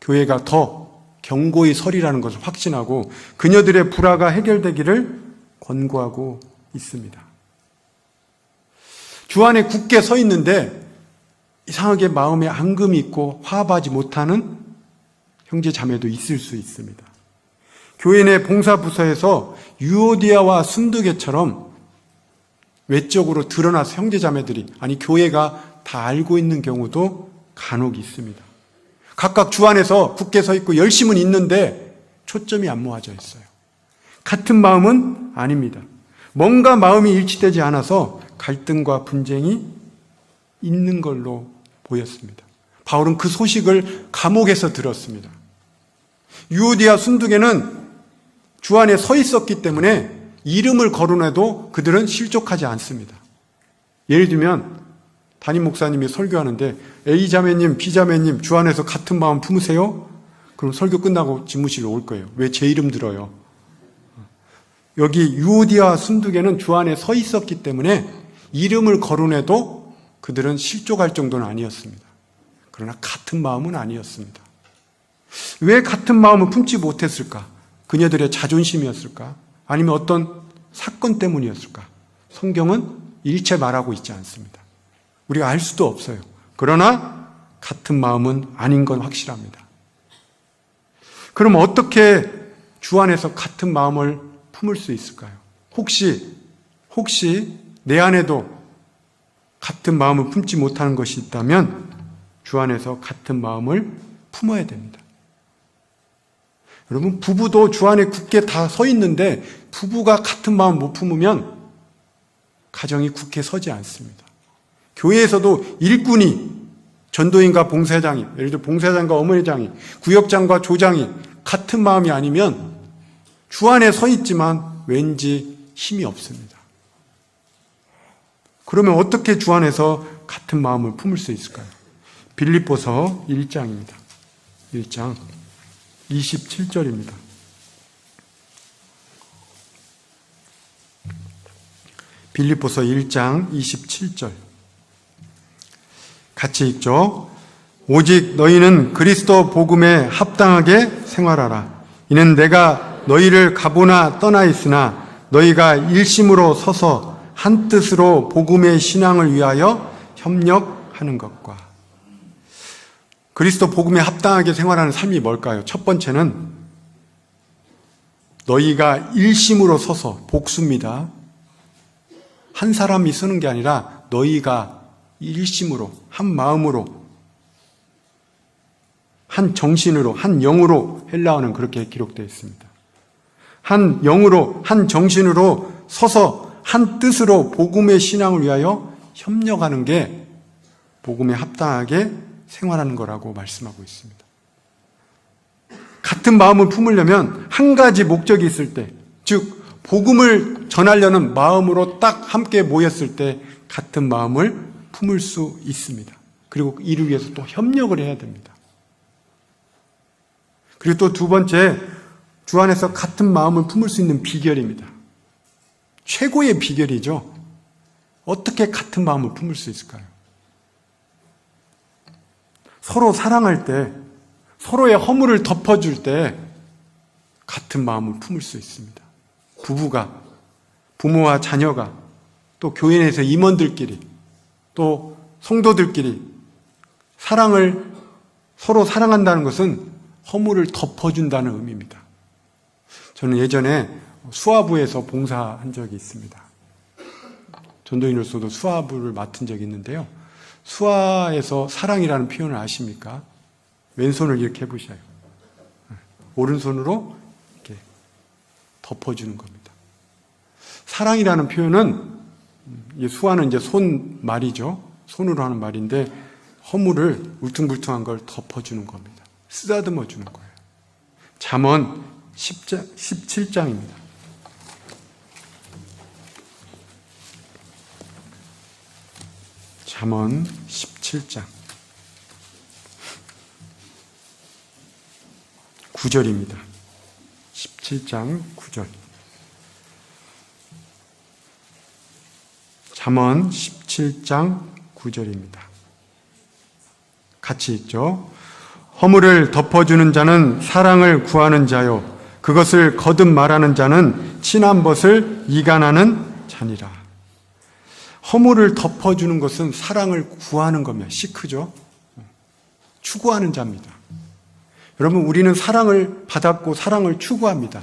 교회가 더 견고히 서리라는 것을 확신하고 그녀들의 불화가 해결되기를 권고하고 있습니다. 주 안에 굳게 서 있는데 이상하게 마음에 앙금이 있고 화합하지 못하는 형제 자매도 있을 수 있습니다. 교회 내 봉사부서에서 유오디아와 순두개처럼 외적으로 드러나서 형제 자매들이, 아니 교회가 다 알고 있는 경우도 간혹 있습니다. 각각 주 안에서 굳게 서 있고 열심은 있는데 초점이 안 모아져 있어요. 같은 마음은 아닙니다. 뭔가 마음이 일치되지 않아서 갈등과 분쟁이 있는 걸로 보였습니다. 바울은 그 소식을 감옥에서 들었습니다. 유오디아 순두개는 주 안에 서 있었기 때문에 이름을 거론해도 그들은 실족하지 않습니다. 예를 들면 담임 목사님이 설교하는데 A 자매님, B 자매님 주 안에서 같은 마음 품으세요? 그럼 설교 끝나고 집무실로 올 거예요. 왜 제 이름 들어요? 여기 유오디아와 순두개는 주 안에 서 있었기 때문에 이름을 거론해도 그들은 실족할 정도는 아니었습니다. 그러나 같은 마음은 아니었습니다. 왜 같은 마음을 품지 못했을까? 그녀들의 자존심이었을까? 아니면 어떤 사건 때문이었을까? 성경은 일체 말하고 있지 않습니다. 우리가 알 수도 없어요. 그러나 같은 마음은 아닌 건 확실합니다. 그럼 어떻게 주 안에서 같은 마음을 품을 수 있을까요? 혹시 내 안에도 같은 마음을 품지 못하는 것이 있다면 주 안에서 같은 마음을 품어야 됩니다. 여러분, 부부도 주 안에 굳게 다 서 있는데 부부가 같은 마음 못 품으면 가정이 굳게 서지 않습니다. 교회에서도 일꾼이, 전도인과 봉사장이, 예를 들어 봉사장과 어머니장이, 구역장과 조장이 같은 마음이 아니면 주 안에 서 있지만 왠지 힘이 없습니다. 그러면 어떻게 주 안에서 같은 마음을 품을 수 있을까요? 빌립보서 1장입니다. 1장 27절입니다. 빌립보서 1장 27절. 같이 읽죠. 오직 너희는 그리스도 복음에 합당하게 생활하라. 이는 내가 너희를 가보나 떠나 있으나 너희가 일심으로 서서 한 뜻으로 복음의 신앙을 위하여 협력하는 것과. 그리스도 복음에 합당하게 생활하는 삶이 뭘까요? 첫 번째는 너희가 일심으로 서서, 복수입니다. 한 사람이 쓰는 게 아니라 너희가 일심으로, 한 마음으로, 한 정신으로, 한 영으로, 헬라어는 그렇게 기록되어 있습니다. 한 영으로, 한 정신으로 서서 한 뜻으로 복음의 신앙을 위하여 협력하는 게 복음에 합당하게 생활하는 거라고 말씀하고 있습니다. 같은 마음을 품으려면 한 가지 목적이 있을 때, 즉 복음을 전하려는 마음으로 딱 함께 모였을 때 같은 마음을 품을 수 있습니다. 그리고 이를 위해서 또 협력을 해야 됩니다. 그리고 또 두 번째, 주 안에서 같은 마음을 품을 수 있는 비결입니다. 최고의 비결이죠. 어떻게 같은 마음을 품을 수 있을까요? 서로 사랑할 때, 서로의 허물을 덮어줄 때 같은 마음을 품을 수 있습니다. 부부가, 부모와 자녀가, 또 교회 내에서 임원들끼리, 또 성도들끼리 서로 사랑한다는 것은 허물을 덮어준다는 의미입니다. 저는 예전에 수화부에서 봉사한 적이 있습니다. 전도인으로서도 수화부를 맡은 적이 있는데요. 수화에서 사랑이라는 표현을 아십니까? 왼손을 이렇게 해보셔요. 오른손으로 이렇게 덮어주는 겁니다. 사랑이라는 표현은, 수화는 이제 손 말이죠. 손으로 하는 말인데 허물을, 울퉁불퉁한 걸 덮어주는 겁니다. 쓰다듬어 주는 거예요. 잠언 17장입니다. 잠언 17장 9절입니다. 17장 9절. 잠언 17장 9절입니다. 같이 읽죠. 허물을 덮어주는 자는 사랑을 구하는 자요, 그것을 거듭 말하는 자는 친한 것을 이간하는 자니라. 허물을 덮어주는 것은 사랑을 구하는 겁니다. 시크죠. 추구하는 자입니다. 여러분, 우리는 사랑을 받았고 사랑을 추구합니다.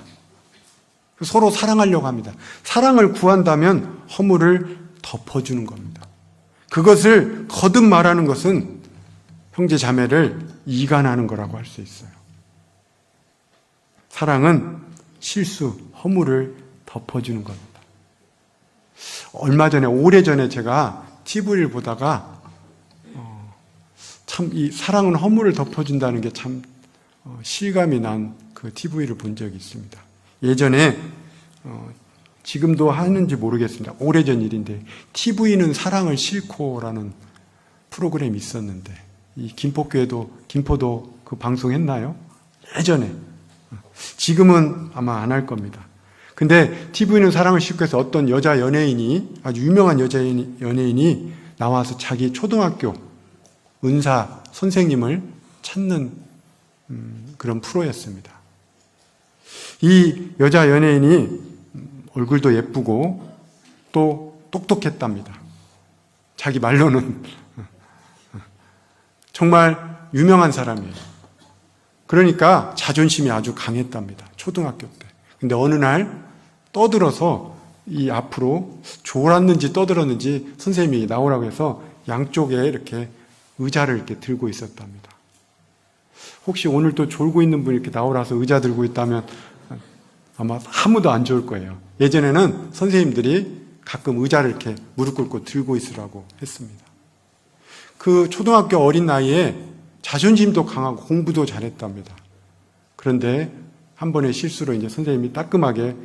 서로 사랑하려고 합니다. 사랑을 구한다면 허물을 덮어주는 겁니다. 그것을 거듭 말하는 것은 형제 자매를 이간하는 거라고 할 수 있어요. 사랑은 실수, 허물을 덮어주는 겁니다. 오래전에 제가 TV를 보다가 참 이 사랑은 허물을 덮어준다는 게 참 실감이 난 그 TV를 본 적이 있습니다. 예전에 지금도 하는지 모르겠습니다. 오래전 일인데 TV는 사랑을 싣고라는 프로그램이 있었는데 이 김포도 그 방송했나요? 예전에. 지금은 아마 안 할 겁니다. 근데 TV는 사랑을 싣고 해서 어떤 여자 연예인이, 아주 유명한 여자 연예인이 나와서 자기 초등학교 은사 선생님을 찾는 그런 프로였습니다. 이 여자 연예인이 얼굴도 예쁘고 또 똑똑했답니다. 자기 말로는 정말 유명한 사람이에요. 그러니까 자존심이 아주 강했답니다. 초등학교 때. 근데 어느 날 떠들어서 이 앞으로 졸았는지 떠들었는지 선생님이 나오라고 해서 양쪽에 이렇게 의자를 이렇게 들고 있었답니다. 혹시 오늘 또 졸고 있는 분이 이렇게 나오라서 의자 들고 있다면 아마 아무도 안 좋을 거예요. 예전에는 선생님들이 가끔 의자를 이렇게 무릎 꿇고 들고 있으라고 했습니다. 그 초등학교 어린 나이에 자존심도 강하고 공부도 잘했답니다. 그런데 한 번의 실수로 이제 선생님이 따끔하게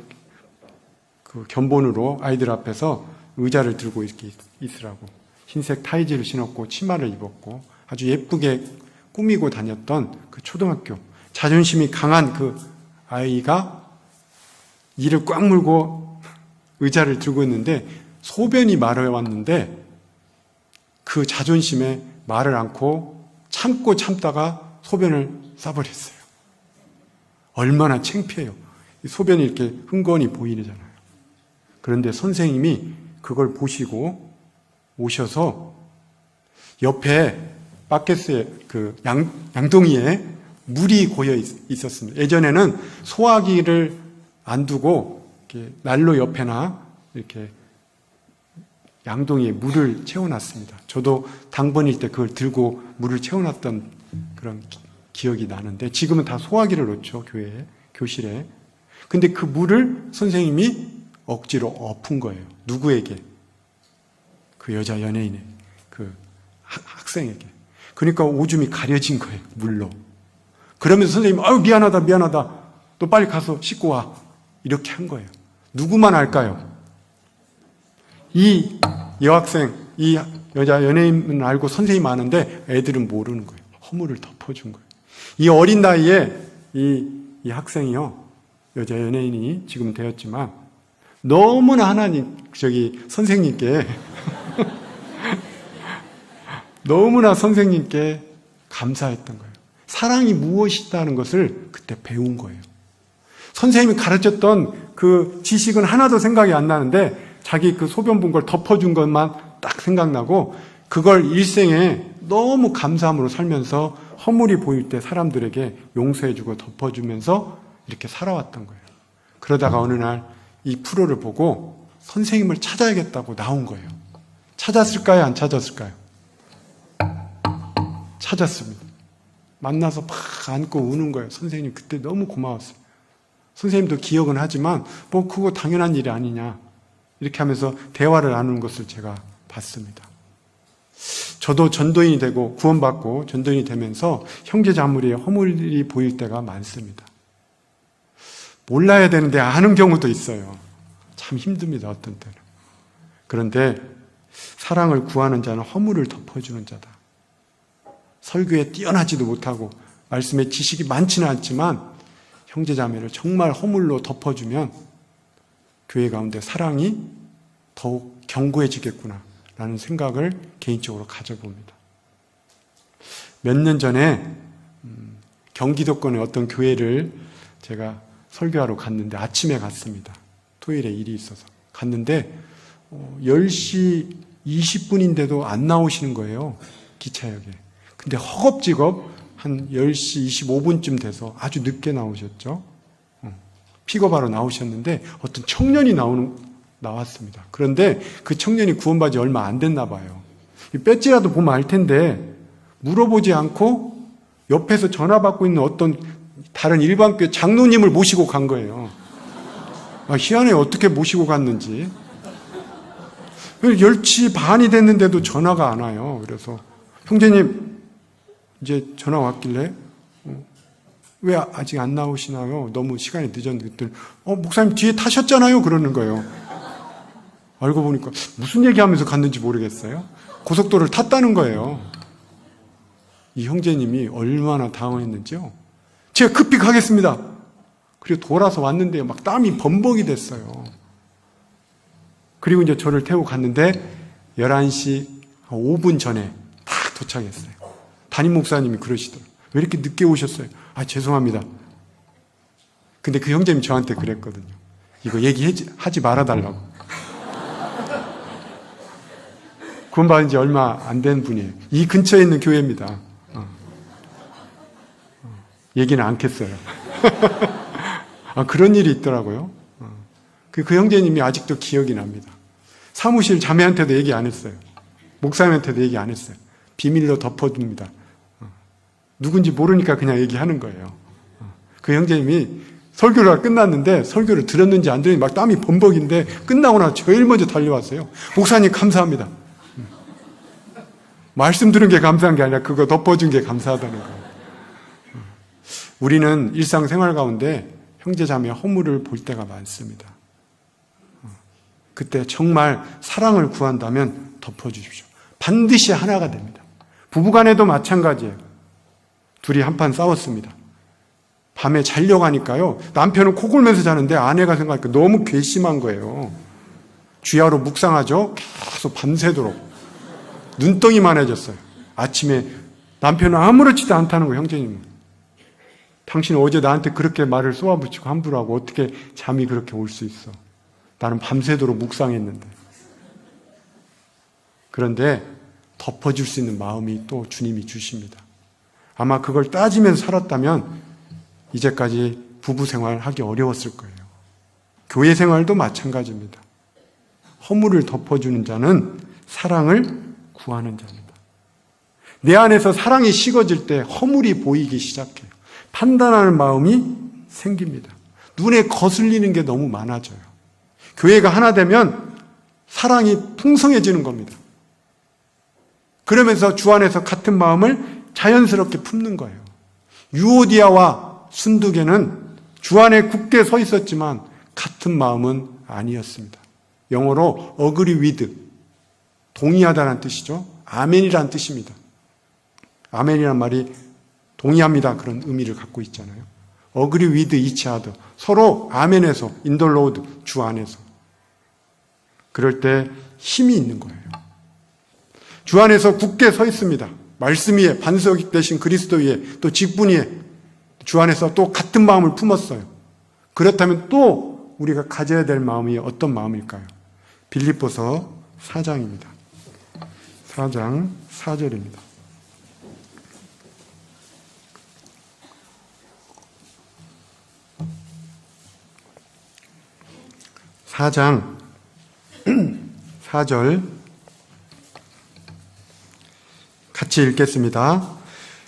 그 견본으로 아이들 앞에서 의자를 들고 이렇게 있으라고 흰색 타이즈를 신었고 치마를 입었고 아주 예쁘게 꾸미고 다녔던 그 초등학교 자존심이 강한 그 아이가 이를 꽉 물고 의자를 들고 있는데 소변이 마려웠는데 그 자존심에 말을 않고 참고 참다가 소변을 싸버렸어요. 얼마나 창피해요. 소변이 이렇게 흥건히 보이잖아요. 그런데 선생님이 그걸 보시고 오셔서 옆에 바켓스에 그 양동이에 물이 고여 있었습니다. 예전에는 소화기를 안 두고 이렇게 난로 옆에나 이렇게 양동이에 물을 채워놨습니다. 저도 당번일 때 그걸 들고 물을 채워놨던 그런 기억이 나는데 지금은 다 소화기를 놓죠. 교회에, 교실에. 근데 그 물을 선생님이 억지로 엎은 거예요. 누구에게? 그 여자 연예인의 그 학생에게. 그러니까 오줌이 가려진 거예요. 물로. 그러면서 선생님이 아유 미안하다. 또 빨리 가서 씻고 와. 이렇게 한 거예요. 누구만 알까요? 이 여학생, 이 여자 연예인은 알고 선생님 아는데 애들은 모르는 거예요. 허물을 덮어준 거예요. 이 어린 나이에 이 학생이요. 여자 연예인이 지금 되었지만 너무나 하나님, 선생님께 너무나 선생님께 감사했던 거예요. 사랑이 무엇이다는 것을 그때 배운 거예요. 선생님이 가르쳤던 그 지식은 하나도 생각이 안 나는데 자기 그 소변 본 걸 덮어준 것만 딱 생각나고 그걸 일생에 너무 감사함으로 살면서 허물이 보일 때 사람들에게 용서해주고 덮어주면서 이렇게 살아왔던 거예요. 그러다가 어느 날 이 프로를 보고 선생님을 찾아야겠다고 나온 거예요. 찾았을까요? 안 찾았을까요? 찾았습니다. 만나서 막 안고 우는 거예요. 선생님 그때 너무 고마웠어요. 선생님도 기억은 하지만 뭐 그거 당연한 일이 아니냐 이렇게 하면서 대화를 나누는 것을 제가 봤습니다. 저도 전도인이 되고 구원받고 전도인이 되면서 형제자매의 허물이 보일 때가 많습니다. 몰라야 되는데 아는 경우도 있어요. 참 힘듭니다. 어떤 때는. 그런데 사랑을 구하는 자는 허물을 덮어주는 자다. 설교에 뛰어나지도 못하고 말씀에 지식이 많지는 않지만 형제자매를 정말 허물로 덮어주면 교회 가운데 사랑이 더욱 견고해지겠구나 라는 생각을 개인적으로 가져봅니다. 몇 년 전에 경기도권의 어떤 교회를 제가 설교하러 갔는데 아침에 갔습니다. 토요일에 일이 있어서 갔는데 10시 20분인데도 안 나오시는 거예요. 기차역에. 근데 허겁지겁 한 10시 25분쯤 돼서 아주 늦게 나오셨죠. 픽업하러 나오셨는데 어떤 청년이 나왔습니다. 그런데 그 청년이 구원받지 얼마 안 됐나 봐요. 배지라도 보면 알 텐데 물어보지 않고 옆에서 전화 받고 있는 어떤 다른 일반 교회 장로님을 모시고 간 거예요. 희한해 어떻게 모시고 갔는지. 10시 반이 됐는데도 전화가 안 와요. 그래서 형제님 이제 전화 왔길래 왜 아직 안 나오시나요? 너무 시간이 늦었는데 목사님 뒤에 타셨잖아요. 그러는 거예요. 알고 보니까 무슨 얘기하면서 갔는지 모르겠어요. 고속도로를 탔다는 거예요. 이 형제님이 얼마나 당황했는지요. 제가 급히 가겠습니다. 그리고 돌아서 왔는데요. 막 땀이 범벅이 됐어요. 그리고 이제 저를 태우고 갔는데 11시 5분 전에 딱 도착했어요. 담임 목사님이 그러시더라고요. 왜 이렇게 늦게 오셨어요? 아, 죄송합니다. 근데 그 형제님이 저한테 그랬거든요. 이거 얘기하지 말아달라고. 구원받은 지 얼마 안 된 분이에요. 이 근처에 있는 교회입니다. 얘기는 않겠어요. 아, 그런 일이 있더라고요. 그 형제님이 아직도 기억이 납니다. 사무실 자매한테도 얘기 안 했어요. 목사님한테도 얘기 안 했어요. 비밀로 덮어둡니다. 누군지 모르니까 그냥 얘기하는 거예요. 그 형제님이 설교가 끝났는데 설교를 들었는지 안 들었는지 막 땀이 범벅인데 끝나고 나서 제일 먼저 달려왔어요. 목사님 감사합니다. 말씀 들은 게 감사한 게 아니라 그거 덮어준 게 감사하다는 거예요. 우리는 일상생활 가운데 형제자매 허물을 볼 때가 많습니다. 그때 정말 사랑을 구한다면 덮어주십시오. 반드시 하나가 됩니다. 부부간에도 마찬가지예요. 둘이 한판 싸웠습니다. 밤에 자려고 하니까요. 남편은 코 골면서 자는데 아내가 생각하니까 너무 괘씸한 거예요. 주야로 묵상하죠. 계속 밤새도록. 눈덩이만 해졌어요. 아침에 남편은 아무렇지도 않다는 거예요. 형제님은. 당신 어제 나한테 그렇게 말을 쏘아붙이고 함부로 하고 어떻게 잠이 그렇게 올 수 있어. 나는 밤새도록 묵상했는데. 그런데 덮어줄 수 있는 마음이 또 주님이 주십니다. 아마 그걸 따지면서 살았다면 이제까지 부부 생활하기 어려웠을 거예요. 교회 생활도 마찬가지입니다. 허물을 덮어주는 자는 사랑을 구하는 자입니다. 내 안에서 사랑이 식어질 때 허물이 보이기 시작해요. 판단하는 마음이 생깁니다. 눈에 거슬리는 게 너무 많아져요. 교회가 하나 되면 사랑이 풍성해지는 겁니다. 그러면서 주 안에서 같은 마음을 자연스럽게 품는 거예요. 유오디아와 순두개는 주 안에 굳게 서 있었지만 같은 마음은 아니었습니다. 영어로 agree with, 동의하다는 뜻이죠. 아멘이라는 뜻입니다. 아멘이란 말이 동의합니다. 그런 의미를 갖고 있잖아요. agree with each other. 서로 아멘에서, in the Lord, 주 안에서. 그럴 때 힘이 있는 거예요. 주 안에서 굳게 서 있습니다. 말씀 위에, 반석 되신 그리스도 위에, 또 직분 위에 주 안에서 또 같은 마음을 품었어요. 그렇다면 또 우리가 가져야 될 마음이 어떤 마음일까요? 빌립보서 4장입니다. 4장 4절입니다. 4장 4절 같이 읽겠습니다.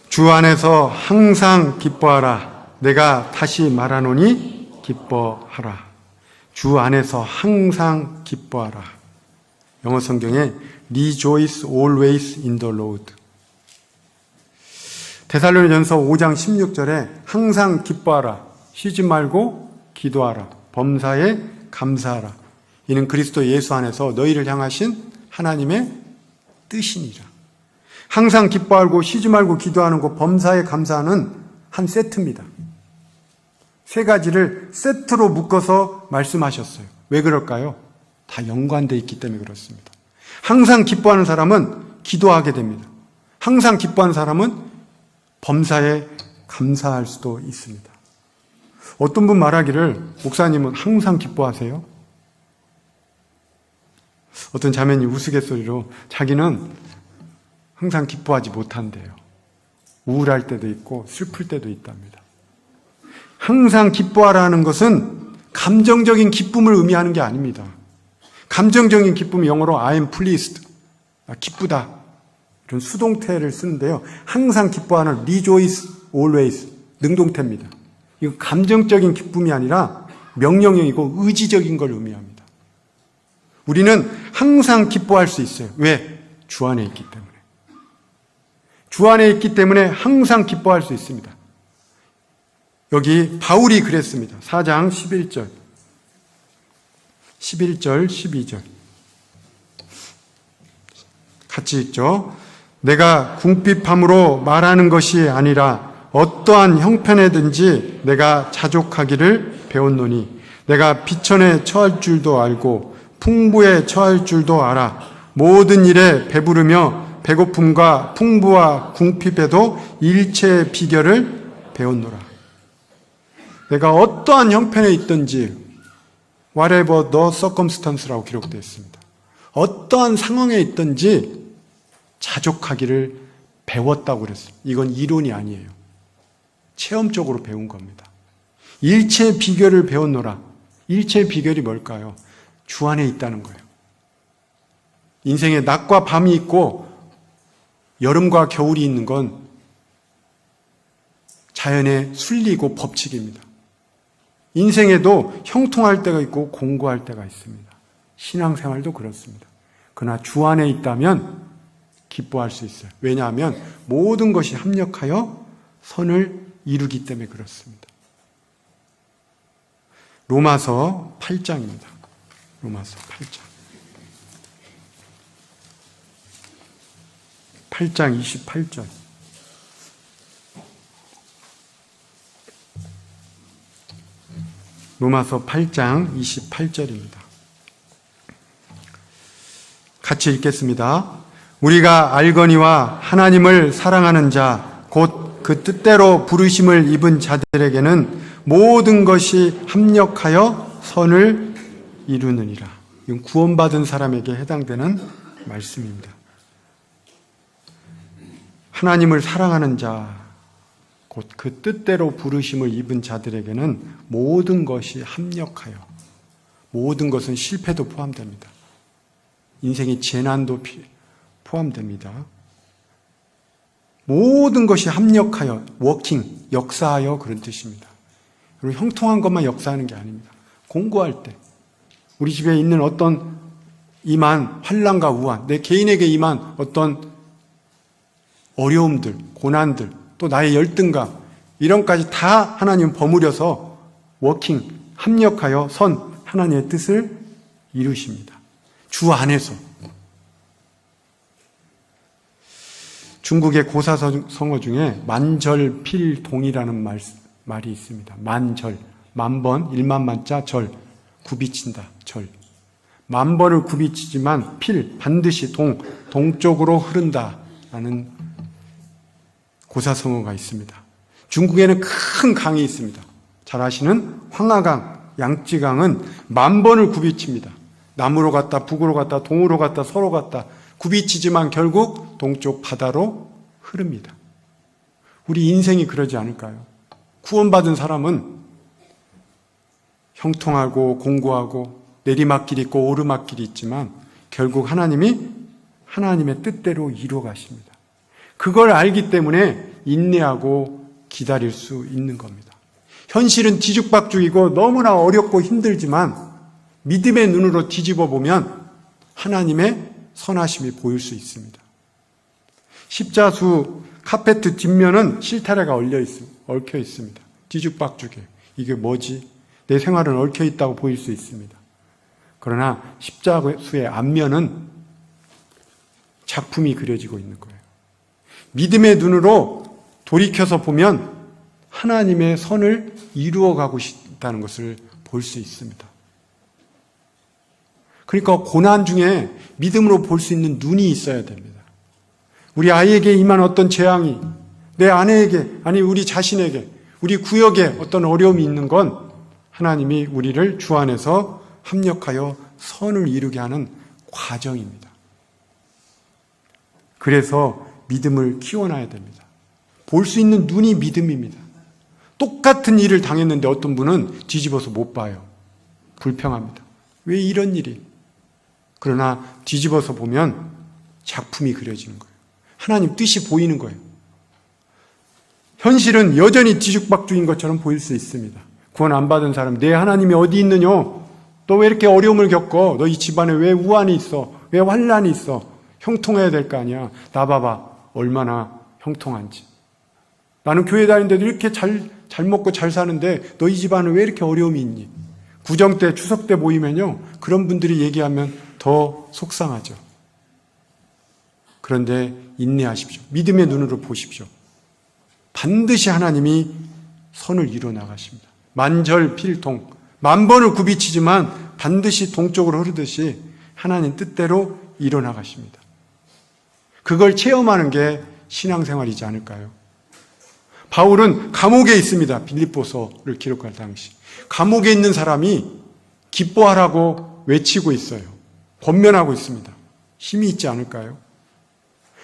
주 안에서 항상 기뻐하라. 내가 다시 말하노니 기뻐하라. 주 안에서 항상 기뻐하라. 영어 성경에 Rejoice always in the Lord. 데살로니전서 5장 16절에 항상 기뻐하라. 쉬지 말고 기도하라. 범사에 감사하라. 이는 그리스도 예수 안에서 너희를 향하신 하나님의 뜻이니라. 항상 기뻐하고 쉬지 말고 기도하는 것, 범사에 감사하는 한 세트입니다. 세 가지를 세트로 묶어서 말씀하셨어요. 왜 그럴까요? 다 연관되어 있기 때문에 그렇습니다. 항상 기뻐하는 사람은 기도하게 됩니다. 항상 기뻐하는 사람은 범사에 감사할 수도 있습니다. 어떤 분 말하기를 목사님은 항상 기뻐하세요? 어떤 자매님 우스갯소리로 자기는 항상 기뻐하지 못한대요. 우울할 때도 있고 슬플 때도 있답니다. 항상 기뻐하라는 것은 감정적인 기쁨을 의미하는 게 아닙니다. 감정적인 기쁨이 영어로 I am pleased, 기쁘다, 이런 수동태를 쓰는데요. 항상 기뻐하는 rejoice always, 능동태입니다. 이거 감정적인 기쁨이 아니라 명령형이고 의지적인 걸 의미합니다. 우리는 항상 기뻐할 수 있어요. 왜? 주 안에 있기 때문에. 주 안에 있기 때문에 항상 기뻐할 수 있습니다. 여기 바울이 그랬습니다. 4장 11절, 12절. 같이 읽죠. 내가 궁핍함으로 말하는 것이 아니라 어떠한 형편에든지 내가 자족하기를 배웠노니 내가 비천에 처할 줄도 알고 풍부에 처할 줄도 알아. 모든 일에 배부르며 배고픔과 풍부와 궁핍에도 일체의 비결을 배웠노라. 내가 어떠한 형편에 있든지 whatever the circumstance라고 기록되어 있습니다. 어떠한 상황에 있든지 자족하기를 배웠다고 그랬어요. 이건 이론이 아니에요. 체험적으로 배운 겁니다. 일체의 비결을 배웠노라. 일체의 비결이 뭘까요? 주 안에 있다는 거예요. 인생에 낮과 밤이 있고 여름과 겨울이 있는 건 자연의 순리이고 법칙입니다. 인생에도 형통할 때가 있고 공고할 때가 있습니다. 신앙생활도 그렇습니다. 그러나 주 안에 있다면 기뻐할 수 있어요. 왜냐하면 모든 것이 합력하여 선을 이루기 때문에 그렇습니다. 로마서 8장입니다. 로마서 8장 28절. 로마서 8장 28절입니다. 같이 읽겠습니다. 우리가 알거니와 하나님을 사랑하는 자 곧 그 뜻대로 부르심을 입은 자들에게는 모든 것이 합력하여 선을 이루느니라. 이건 구원받은 사람에게 해당되는 말씀입니다. 하나님을 사랑하는 자 곧 그 뜻대로 부르심을 입은 자들에게는 모든 것이 합력하여, 모든 것은 실패도 포함됩니다. 인생의 재난도 포함됩니다. 모든 것이 합력하여, 워킹, 역사하여 그런 뜻입니다. 그리고 형통한 것만 역사하는 게 아닙니다. 공고할 때 우리 집에 있는 어떤 임한 환난과 우한, 내 개인에게 임한 어떤 어려움들, 고난들, 또 나의 열등감, 이런까지 다 하나님 버무려서 워킹, 합력하여 선, 하나님의 뜻을 이루십니다. 주 안에서. 중국의 고사성어 중에 만절필동이라는 말이 있습니다. 만절, 만번, 1만만자, 절, 굽이친다, 절. 만번을 굽이치지만 필, 반드시 동쪽으로 흐른다라는 고사성어가 있습니다. 중국에는 큰 강이 있습니다. 잘 아시는 황하강, 양쯔강은 만번을 굽이칩니다. 남으로 갔다 북으로 갔다 동으로 갔다 서로 갔다 굽이치지만 결국 동쪽 바다로 흐릅니다. 우리 인생이 그러지 않을까요? 구원받은 사람은 형통하고 공고하고 내리막길이 있고 오르막길이 있지만 결국 하나님의 뜻대로 이루어 가십니다. 그걸 알기 때문에 인내하고 기다릴 수 있는 겁니다. 현실은 뒤죽박죽이고 너무나 어렵고 힘들지만 믿음의 눈으로 뒤집어 보면 하나님의 선하심이 보일 수 있습니다. 십자수 카페트 뒷면은 실타래가 얽혀 있습니다. 뒤죽박죽이에요. 이게 뭐지? 내 생활은 얽혀 있다고 보일 수 있습니다. 그러나 십자수의 앞면은 작품이 그려지고 있는 거예요. 믿음의 눈으로 돌이켜서 보면 하나님의 선을 이루어가고 있다는 것을 볼 수 있습니다. 그러니까 고난 중에 믿음으로 볼 수 있는 눈이 있어야 됩니다. 우리 아이에게 임한 어떤 재앙이 내 아내에게, 아니 우리 자신에게, 우리 구역에 어떤 어려움이 있는 건 하나님이 우리를 주 안에서 합력하여 선을 이루게 하는 과정입니다. 그래서 믿음을 키워놔야 됩니다. 볼 수 있는 눈이 믿음입니다. 똑같은 일을 당했는데 어떤 분은 뒤집어서 못 봐요. 불평합니다. 왜 이런 일이? 그러나 뒤집어서 보면 작품이 그려지는 거예요. 하나님 뜻이 보이는 거예요. 현실은 여전히 뒤죽박죽인 것처럼 보일 수 있습니다. 구원 안 받은 사람, 내 하나님이 어디 있느냐? 너 왜 이렇게 어려움을 겪어? 너 이 집안에 왜 우환이 있어? 왜 환난이 있어? 형통해야 될 거 아니야. 나 봐봐. 얼마나 형통한지. 나는 교회 다니는데도 이렇게 잘 먹고 잘 사는데 너 이 집안은 왜 이렇게 어려움이 있니? 구정 때, 추석 때 모이면요. 그런 분들이 얘기하면 더 속상하죠. 그런데 인내하십시오. 믿음의 눈으로 보십시오. 반드시 하나님이 선을 이루어 나가십니다. 만절필통, 만 번을 굽이치지만 반드시 동쪽으로 흐르듯이 하나님 뜻대로 이뤄나가십니다. 그걸 체험하는 게 신앙생활이지 않을까요? 바울은 감옥에 있습니다. 빌립보서를 기록할 당시. 감옥에 있는 사람이 기뻐하라고 외치고 있어요. 권면하고 있습니다. 힘이 있지 않을까요?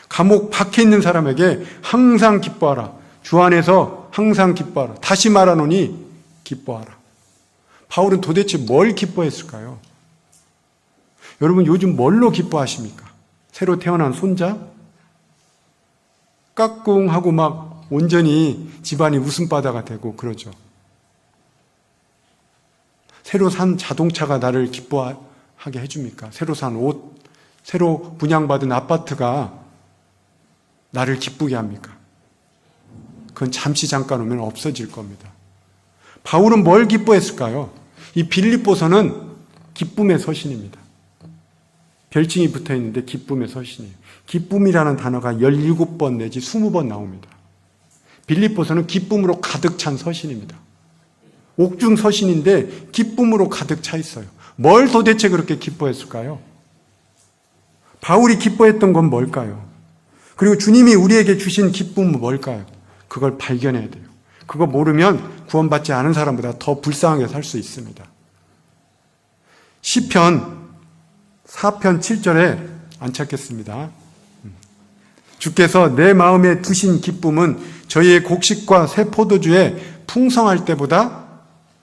감옥 밖에 있는 사람에게 항상 기뻐하라. 주 안에서 항상 기뻐하라. 다시 말하노니 기뻐하라. 바울은 도대체 뭘 기뻐했을까요? 여러분 요즘 뭘로 기뻐하십니까? 새로 태어난 손자? 까꿍하고 막 온전히 집안이 웃음바다가 되고 그러죠. 새로 산 자동차가 나를 기뻐하게 해줍니까? 새로 산 옷, 새로 분양받은 아파트가 나를 기쁘게 합니까? 그건 잠시 잠깐 오면 없어질 겁니다. 바울은 뭘 기뻐했을까요? 이 빌립보서는 기쁨의 서신입니다. 별칭이 붙어 있는데 기쁨의 서신이에요. 기쁨이라는 단어가 17번 내지 20번 나옵니다. 빌립보서는 기쁨으로 가득 찬 서신입니다. 옥중 서신인데 기쁨으로 가득 차 있어요. 뭘 도대체 그렇게 기뻐했을까요? 바울이 기뻐했던 건 뭘까요? 그리고 주님이 우리에게 주신 기쁨은 뭘까요? 그걸 발견해야 돼요. 그거 모르면 구원받지 않은 사람보다 더 불쌍하게 살 수 있습니다. 시편 4편 7절에 안 찾겠습니다. 주께서 내 마음에 두신 기쁨은 저희의 곡식과 새 포도주에 풍성할 때보다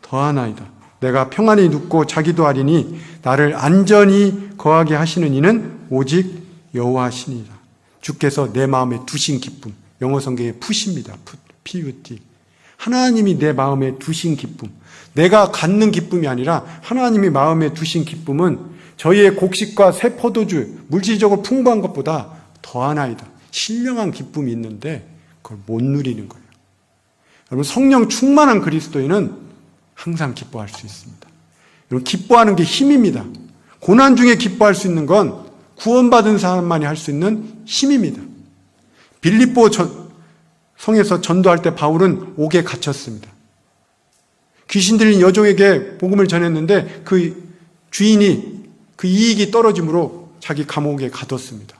더하나이다. 내가 평안히 눕고 자기도 하리니 나를 안전히 거하게 하시는 이는 오직 여호와시니라. 주께서 내 마음에 두신 기쁨, 영어 성경에 푸십니다. PUT. 하나님이 내 마음에 두신 기쁨, 내가 갖는 기쁨이 아니라 하나님이 마음에 두신 기쁨은 저희의 곡식과 새 포도주, 물질적으로 풍부한 것보다 더하나이다. 신령한 기쁨이 있는데 그걸 못 누리는 거예요. 여러분 성령 충만한 그리스도인은 항상 기뻐할 수 있습니다. 여러분 기뻐하는 게 힘입니다. 고난 중에 기뻐할 수 있는 건 구원받은 사람만이 할 수 있는 힘입니다. 빌립보 성에서 전도할 때 바울은 옥에 갇혔습니다. 귀신 들린 여종에게 복음을 전했는데 그 주인이 그 이익이 떨어짐으로 자기 감옥에 가뒀습니다.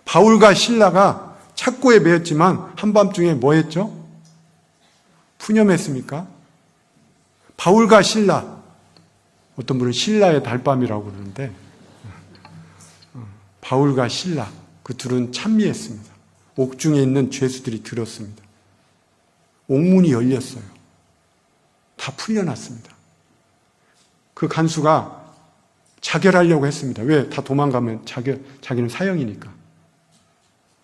바울과 실라가 착고에 매였지만 한밤중에 뭐 했죠? 푸념했습니까? 바울과 실라, 어떤 분은 신라의 달밤이라고 그러는데 바울과 실라 그 둘은 찬미했습니다. 옥중에 있는 죄수들이 들었습니다. 옥문이 열렸어요. 다 풀려났습니다. 그 간수가 자결하려고 했습니다. 왜? 다 도망가면 자기는 사형이니까.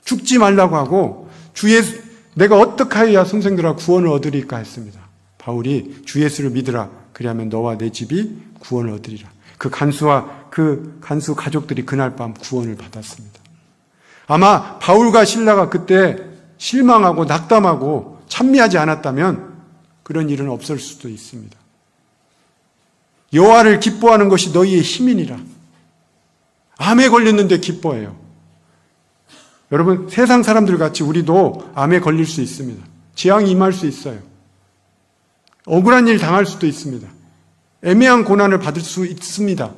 죽지 말라고 하고 주 예수, 내가 어떻게 하여야 선생들아 구원을 얻으리까 했습니다. 바울이 주 예수를 믿으라. 그리하면 너와 내 집이 구원을 얻으리라. 그 간수와 그 간수 가족들이 그날 밤 구원을 받았습니다. 아마 바울과 실라가 그때 실망하고 낙담하고 찬미하지 않았다면 그런 일은 없을 수도 있습니다. 여호와를 기뻐하는 것이 너희의 힘이니라. 암에 걸렸는데 기뻐해요. 여러분 세상 사람들 같이 우리도 암에 걸릴 수 있습니다. 재앙이 임할 수 있어요. 억울한 일 당할 수도 있습니다. 애매한 고난을 받을 수 있습니다.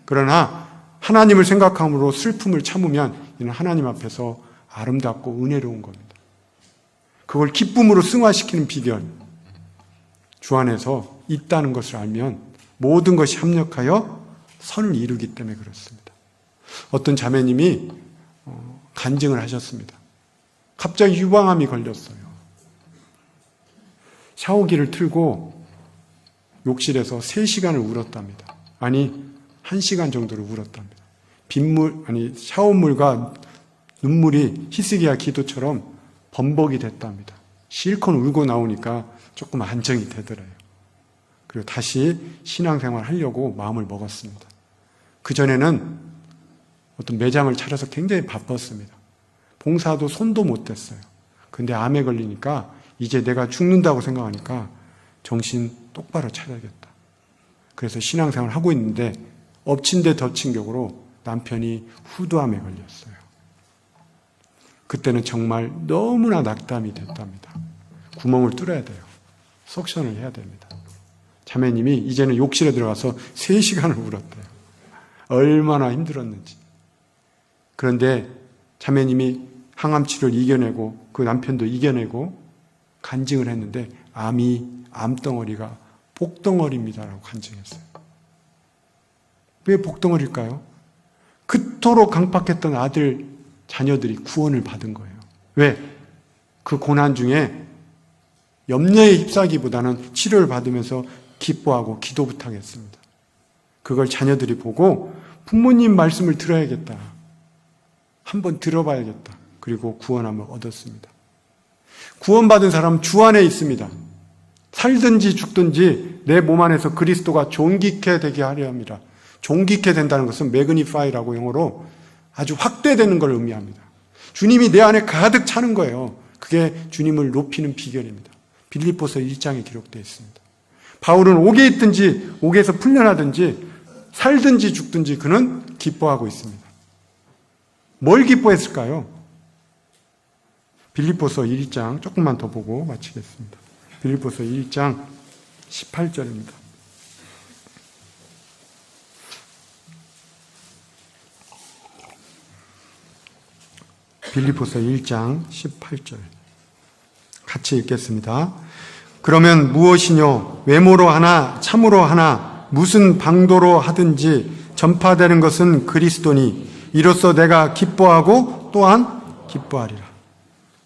그러나 하나님을 생각함으로 슬픔을 참으면 이는 하나님 앞에서 아름답고 은혜로운 겁니다. 그걸 기쁨으로 승화시키는 비결 주 안에서 있다는 것을 알면 모든 것이 합력하여 선을 이루기 때문에 그렇습니다. 어떤 자매님이 간증을 하셨습니다. 갑자기 유방암이 걸렸어요. 샤워기를 틀고 욕실에서 3시간을 울었답니다. 아니 1시간 정도를 울었답니다. 샤워물과 눈물이 히스기야 기도처럼 범벅이 됐답니다. 실컷 울고 나오니까 조금 안정이 되더래요. 그리고 다시 신앙생활 하려고 마음을 먹었습니다. 그전에는 어떤 매장을 차려서 굉장히 바빴습니다. 봉사도 손도 못 댔어요. 근데 암에 걸리니까 이제 내가 죽는다고 생각하니까 정신 똑바로 차려야겠다. 그래서 신앙생활을 하고 있는데 엎친 데 덮친 격으로 남편이 후두암에 걸렸어요. 그때는 정말 너무나 낙담이 됐답니다. 구멍을 뚫어야 돼요. 석션을 해야 됩니다. 자매님이 이제는 욕실에 들어가서 3시간을 울었대요. 얼마나 힘들었는지. 그런데 자매님이 항암치를 이겨내고 그 남편도 이겨내고 간증을 했는데 암덩어리가 복덩어리입니다라고 간증했어요. 왜 복덩어리일까요? 그토록 강팍했던 아들, 자녀들이 구원을 받은 거예요. 왜? 그 고난 중에 염려에 휩싸기보다는 치료를 받으면서 기뻐하고 기도 부탁했습니다. 그걸 자녀들이 보고 부모님 말씀을 들어야겠다. 한번 들어봐야겠다. 그리고 구원함을 얻었습니다. 구원받은 사람은 주 안에 있습니다. 살든지 죽든지 내 몸 안에서 그리스도가 존귀케 되게 하려 합니다. 존귀케 된다는 것은 매그니파이라고 영어로 아주 확대되는 걸 의미합니다. 주님이 내 안에 가득 차는 거예요. 그게 주님을 높이는 비결입니다. 빌립보서 1장에 기록되어 있습니다. 바울은 옥에 있든지 옥에서 풀려나든지 살든지 죽든지 그는 기뻐하고 있습니다. 뭘 기뻐했을까요? 빌립보서 1장 조금만 더 보고 마치겠습니다. 빌립보서 1장 18절입니다. 빌립보서 1장 18절 같이 읽겠습니다. 그러면 무엇이뇨? 외모로 하나 참으로 하나 무슨 방도로 하든지 전파되는 것은 그리스도니 이로써 내가 기뻐하고 또한 기뻐하리라.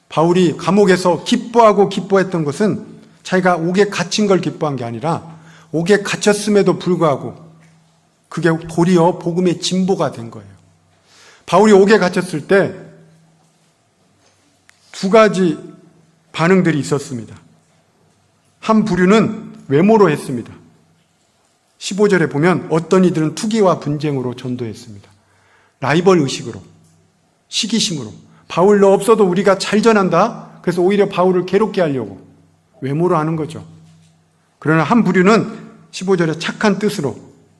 바울이 감옥에서 기뻐했던 것은 자기가 옥에 갇힌 걸 기뻐한 게 아니라 옥에 갇혔음에도 불구하고 그게 도리어 복음의 진보가 된 거예요. 바울이 옥에 갇혔을 때 2가지 반응들이 있었습니다. 한 부류는 외모로 했습니다. 15절에 보면 어떤 이들은 투기와 분쟁으로 전도했습니다. 라이벌 의식으로, 시기심으로. 바울 너 없어도 우리가 잘 전한다. 그래서 오히려 바울을 괴롭게 하려고 외모로 하는 거죠. 그러나 한 부류는 15절에 착한 뜻으로,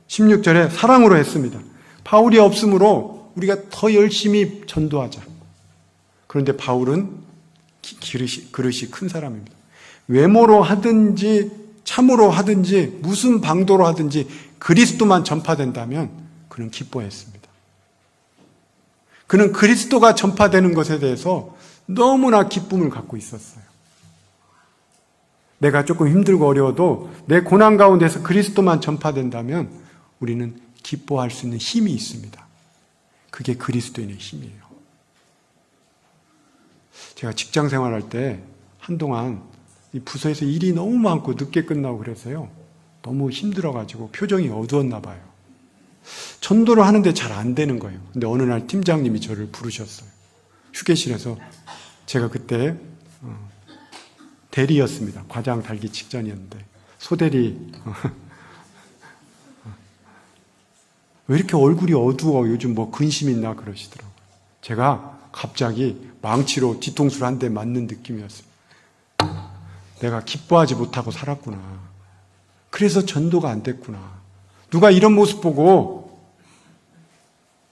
16절에 사랑으로 했습니다. 바울이 없으므로 우리가 더 열심히 전도하자. 그런데 바울은 그릇이 큰 사람입니다. 외모로 하든지 참으로 하든지 무슨 방도로 하든지 그리스도만 전파된다면 그는 기뻐했습니다. 그는 그리스도가 전파되는 것에 대해서 너무나 기쁨을 갖고 있었어요. 내가 조금 힘들고 어려워도 내 고난 가운데서 그리스도만 전파된다면 우리는 기뻐할 수 있는 힘이 있습니다. 그게 그리스도인의 힘이에요. 제가 직장 생활할 때 한동안 이 부서에서 일이 너무 많고 늦게 끝나고 그래서요. 너무 힘들어가지고 표정이 어두웠나 봐요. 전도를 하는데 잘 안 되는 거예요. 근데 어느 날 팀장님이 저를 부르셨어요. 휴게실에서 제가 그때 대리였습니다. 과장 달기 직전이었는데 소대리 왜 이렇게 얼굴이 어두워? 요즘 뭐 근심 있나? 그러시더라고요. 제가 갑자기 망치로 뒤통수를 한 대 맞는 느낌이었어요. 내가 기뻐하지 못하고 살았구나. 그래서 전도가 안 됐구나. 누가 이런 모습 보고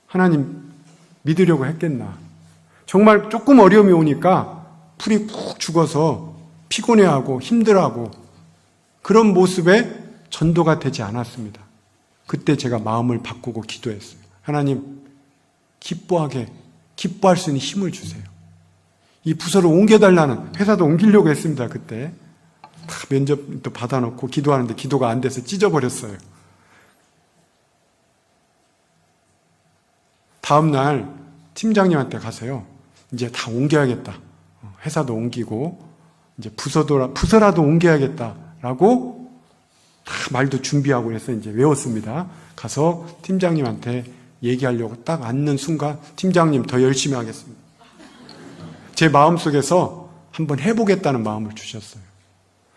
하나님 믿으려고 했겠나. 정말 조금 어려움이 오니까 풀이 푹 죽어서 피곤해하고 힘들어하고 그런 모습에 전도가 되지 않았습니다. 그때 제가 마음을 바꾸고 기도했어요. 하나님 기뻐할 수 있는 힘을 주세요. 이 부서를 옮겨달라는, 회사도 옮기려고 했습니다. 그때 다 면접도 받아놓고 기도하는데 기도가 안 돼서 찢어버렸어요. 다음날 팀장님한테 가서요. 이제 다 옮겨야겠다. 회사도 옮기고 이제 부서라도 옮겨야겠다라고 다 말도 준비하고 해서 이제 외웠습니다. 가서 팀장님한테 얘기하려고 딱 앉는 순간 팀장님 더 열심히 하겠습니다. 제 마음속에서 한번 해보겠다는 마음을 주셨어요.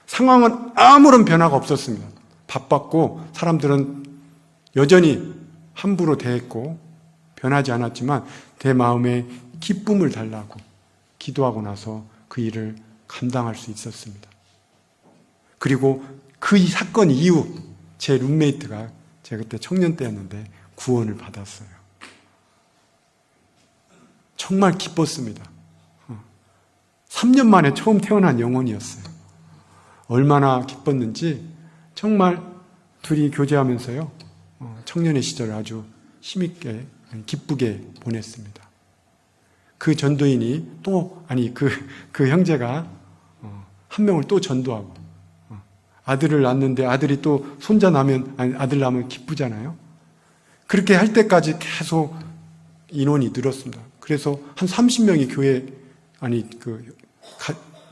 상황은 아무런 변화가 없었습니다. 바빴고 사람들은 여전히 함부로 대했고 변하지 않았지만 제 마음에 기쁨을 달라고 기도하고 나서 그 일을 감당할 수 있었습니다. 그리고 그 사건 이후 제 룸메이트가 제가 그때 청년 때였는데 구원을 받았어요. 정말 기뻤습니다. 3년 만에 처음 태어난 영혼이었어요. 얼마나 기뻤는지 정말 둘이 교제하면서요, 청년의 시절을 아주 힘있게, 기쁘게 보냈습니다. 그 전도인이 그 형제가 한 명을 또 전도하고, 아들을 낳는데 아들이 또 아들 낳으면 기쁘잖아요. 그렇게 할 때까지 계속 인원이 늘었습니다. 그래서 한 30명이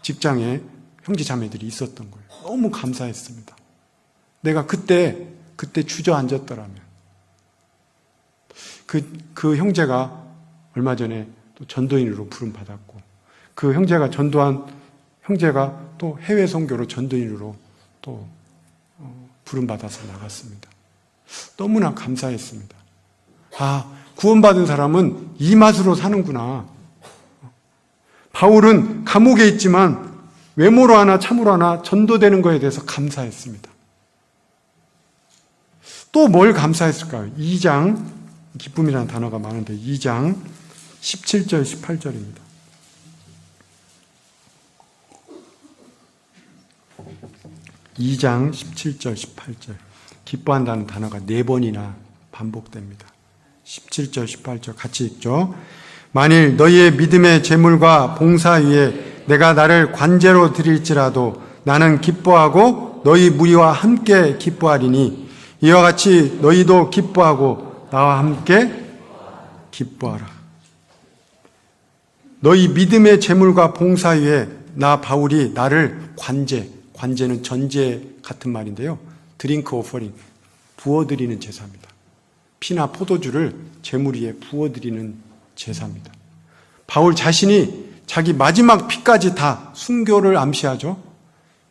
직장에 형제 자매들이 있었던 거예요. 너무 감사했습니다. 내가 그때 주저앉았더라면. 그 형제가 얼마 전에 또 전도인으로 부름받았고, 그 형제가 전도한 형제가 또 해외 선교로 전도인으로 또 부름받아서 나갔습니다. 너무나 감사했습니다. 구원받은 사람은 이 맛으로 사는구나. 바울은 감옥에 있지만 외모로 하나 참으로 하나 전도되는 것에 대해서 감사했습니다. 또 뭘 감사했을까요? 2장, 기쁨이라는 단어가 많은데 2장 17절, 18절입니다. 2장 17절, 18절. 기뻐한다는 단어가 4번이나 반복됩니다. 17절, 18절 같이 읽죠. 만일 너희의 믿음의 재물과 봉사 위에 내가 나를 관제로 드릴지라도 나는 기뻐하고 너희 무리와 함께 기뻐하리니 이와 같이 너희도 기뻐하고 나와 함께 기뻐하라. 너희 믿음의 재물과 봉사 위에 나 바울이 나를 관제는 전제 같은 말인데요. 드링크 오퍼링, 부어드리는 제사입니다. 피나 포도주를 제물 위에 부어드리는 제사입니다. 바울 자신이 자기 마지막 피까지 다 순교를 암시하죠.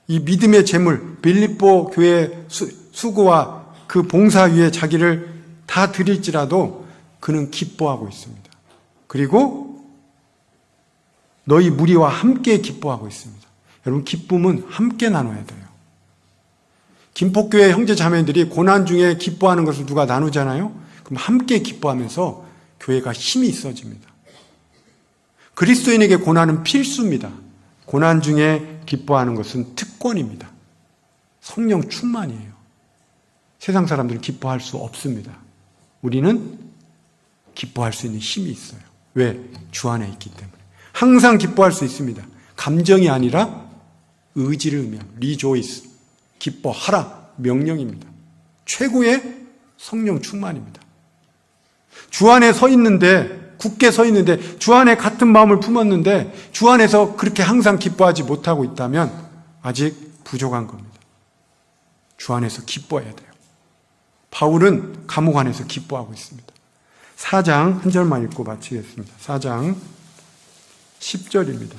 이 믿음의 제물, 빌립보 교회 수고와 그 봉사 위에 자기를 다 드릴지라도 그는 기뻐하고 있습니다. 그리고 너희 무리와 함께 기뻐하고 있습니다. 여러분, 기쁨은 함께 나눠야 돼요. 김포교회 형제 자매들이 고난 중에 기뻐하는 것을 누가 나누잖아요. 그럼 함께 기뻐하면서 교회가 힘이 있어집니다. 그리스도인에게 고난은 필수입니다. 고난 중에 기뻐하는 것은 특권입니다. 성령 충만이에요. 세상 사람들은 기뻐할 수 없습니다. 우리는 기뻐할 수 있는 힘이 있어요. 왜? 주 안에 있기 때문에. 항상 기뻐할 수 있습니다. 감정이 아니라 의지를 의미합니다. 리조이스, 기뻐하라, 명령입니다. 최고의 성령 충만입니다. 주 안에 서 있는데, 굳게 서 있는데, 주 안에 같은 마음을 품었는데 주 안에서 그렇게 항상 기뻐하지 못하고 있다면 아직 부족한 겁니다. 주 안에서 기뻐해야 돼요. 바울은 감옥 안에서 기뻐하고 있습니다. 4장 한 절만 읽고 마치겠습니다. 4장 10절입니다.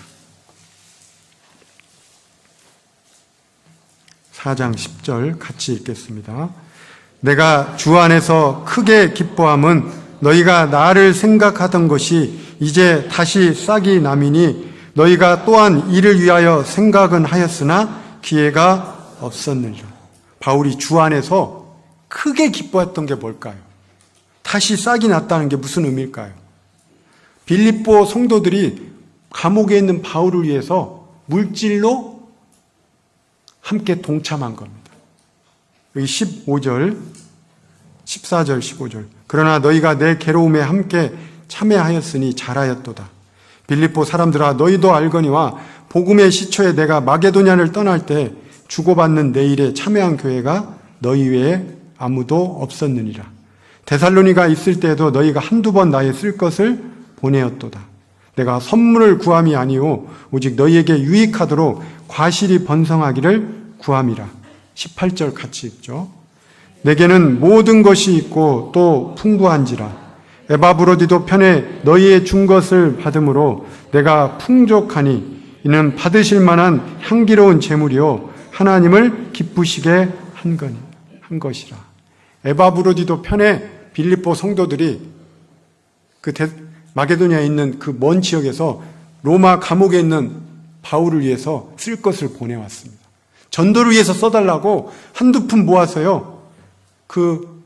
4장 10절 같이 읽겠습니다. 내가 주 안에서 크게 기뻐함은 너희가 나를 생각하던 것이 이제 다시 싹이 남이니 너희가 또한 이를 위하여 생각은 하였으나 기회가 없었느니라. 바울이 주 안에서 크게 기뻐했던 게 뭘까요? 다시 싹이 났다는 게 무슨 의미일까요? 빌립보 성도들이 감옥에 있는 바울을 위해서 물질로 함께 동참한 겁니다. 여기 15절, 14절, 15절. 그러나 너희가 내 괴로움에 함께 참여하였으니 잘하였도다. 빌립보 사람들아, 너희도 알거니와 복음의 시초에 내가 마게도냐를 떠날 때 주고받는 내 일에 참여한 교회가 너희 외에 아무도 없었느니라. 데살로니가 있을 때에도 너희가 한두 번 나의 쓸 것을 보내었도다. 내가 선물을 구함이 아니오 오직 너희에게 유익하도록 과실이 번성하기를 구함이라. 18절 같이 읽죠. 내게는 모든 것이 있고 또 풍부한지라. 에바브로디도 편에 너희의 준 것을 받음으로 내가 풍족하니 이는 받으실 만한 향기로운 제물이요 하나님을 기쁘시게 한 것이라. 에바브로디도 편에 빌립보 성도들이 마게도냐에 있는 그 먼 지역에서 로마 감옥에 있는 바울을 위해서 쓸 것을 보내왔습니다. 전도를 위해서 써달라고 한두 푼 모아서요, 그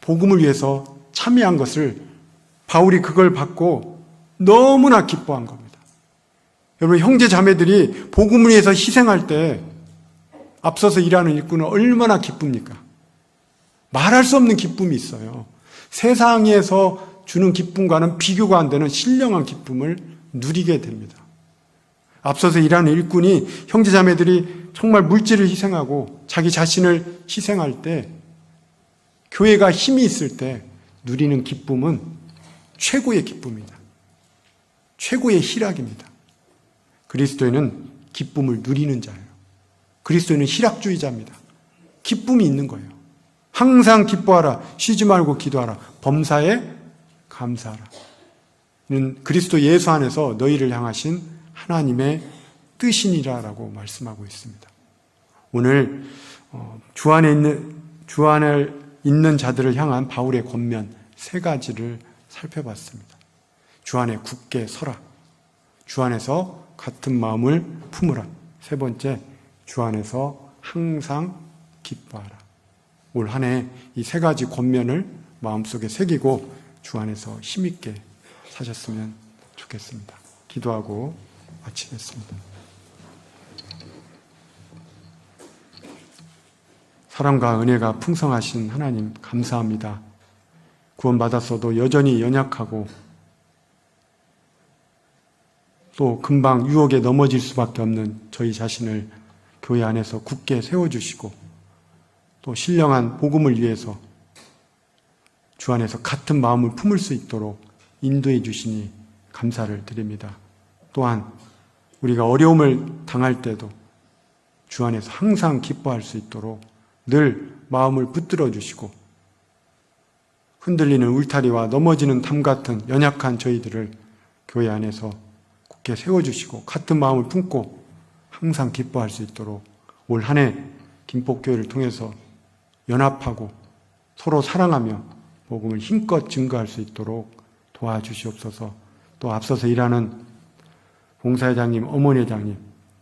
복음을 위해서 참여한 것을 바울이 그걸 받고 너무나 기뻐한 겁니다. 여러분, 형제 자매들이 복음을 위해서 희생할 때 앞서서 일하는 일꾼은 얼마나 기쁩니까? 말할 수 없는 기쁨이 있어요. 세상에서 주는 기쁨과는 비교가 안 되는 신령한 기쁨을 누리게 됩니다. 앞서서 일하는 일꾼이 형제자매들이 정말 물질을 희생하고 자기 자신을 희생할 때, 교회가 힘이 있을 때 누리는 기쁨은 최고의 기쁨입니다. 최고의 희락입니다. 그리스도인은 기쁨을 누리는 자예요. 그리스도인은 희락주의자입니다. 기쁨이 있는 거예요. 항상 기뻐하라. 쉬지 말고 기도하라. 범사에 감사하라. 이는 그리스도 예수 안에서 너희를 향하신 하나님의 뜻이니라라고 말씀하고 있습니다. 오늘 주 안에 있는 자들을 향한 바울의 권면 3가지를 살펴봤습니다. 주 안에 굳게 서라. 주 안에서 같은 마음을 품으라. 3번째, 주 안에서 항상 기뻐하라. 올 한 해 이 3가지 권면을 마음속에 새기고 주 안에서 힘있게 사셨으면 좋겠습니다. 기도하고 마치겠습니다. 사랑과 은혜가 풍성하신 하나님 감사합니다. 구원받았어도 여전히 연약하고 또 금방 유혹에 넘어질 수밖에 없는 저희 자신을 교회 안에서 굳게 세워주시고 또 신령한 복음을 위해서 주 안에서 같은 마음을 품을 수 있도록 인도해 주시니 감사를 드립니다. 또한 우리가 어려움을 당할 때도 주 안에서 항상 기뻐할 수 있도록 늘 마음을 붙들어 주시고 흔들리는 울타리와 넘어지는 담 같은 연약한 저희들을 교회 안에서 굳게 세워주시고 같은 마음을 품고 항상 기뻐할 수 있도록 올 한 해 김포교회를 통해서 연합하고 서로 사랑하며 복음을 힘껏 증거할 수 있도록 도와주시옵소서. 또 앞서서 일하는 봉사회장님, 어머니회장님,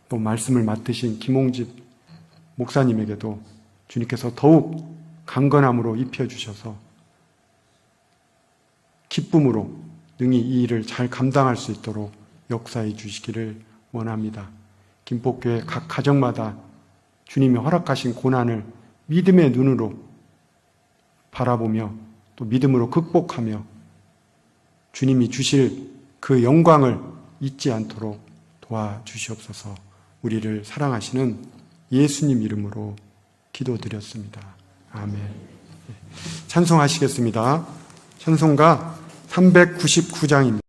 또 말씀을 맡으신 김홍집 목사님에게도 주님께서 더욱 강건함으로 입혀주셔서 기쁨으로 능히 이 일을 잘 감당할 수 있도록 역사해 주시기를 원합니다. 김포교회 각 가정마다 주님이 허락하신 고난을 믿음의 눈으로 바라보며 또 믿음으로 극복하며 주님이 주실 그 영광을 잊지 않도록 도와주시옵소서. 우리를 사랑하시는 예수님 이름으로 기도드렸습니다. 아멘. 찬송하시겠습니다. 찬송가 399장입니다.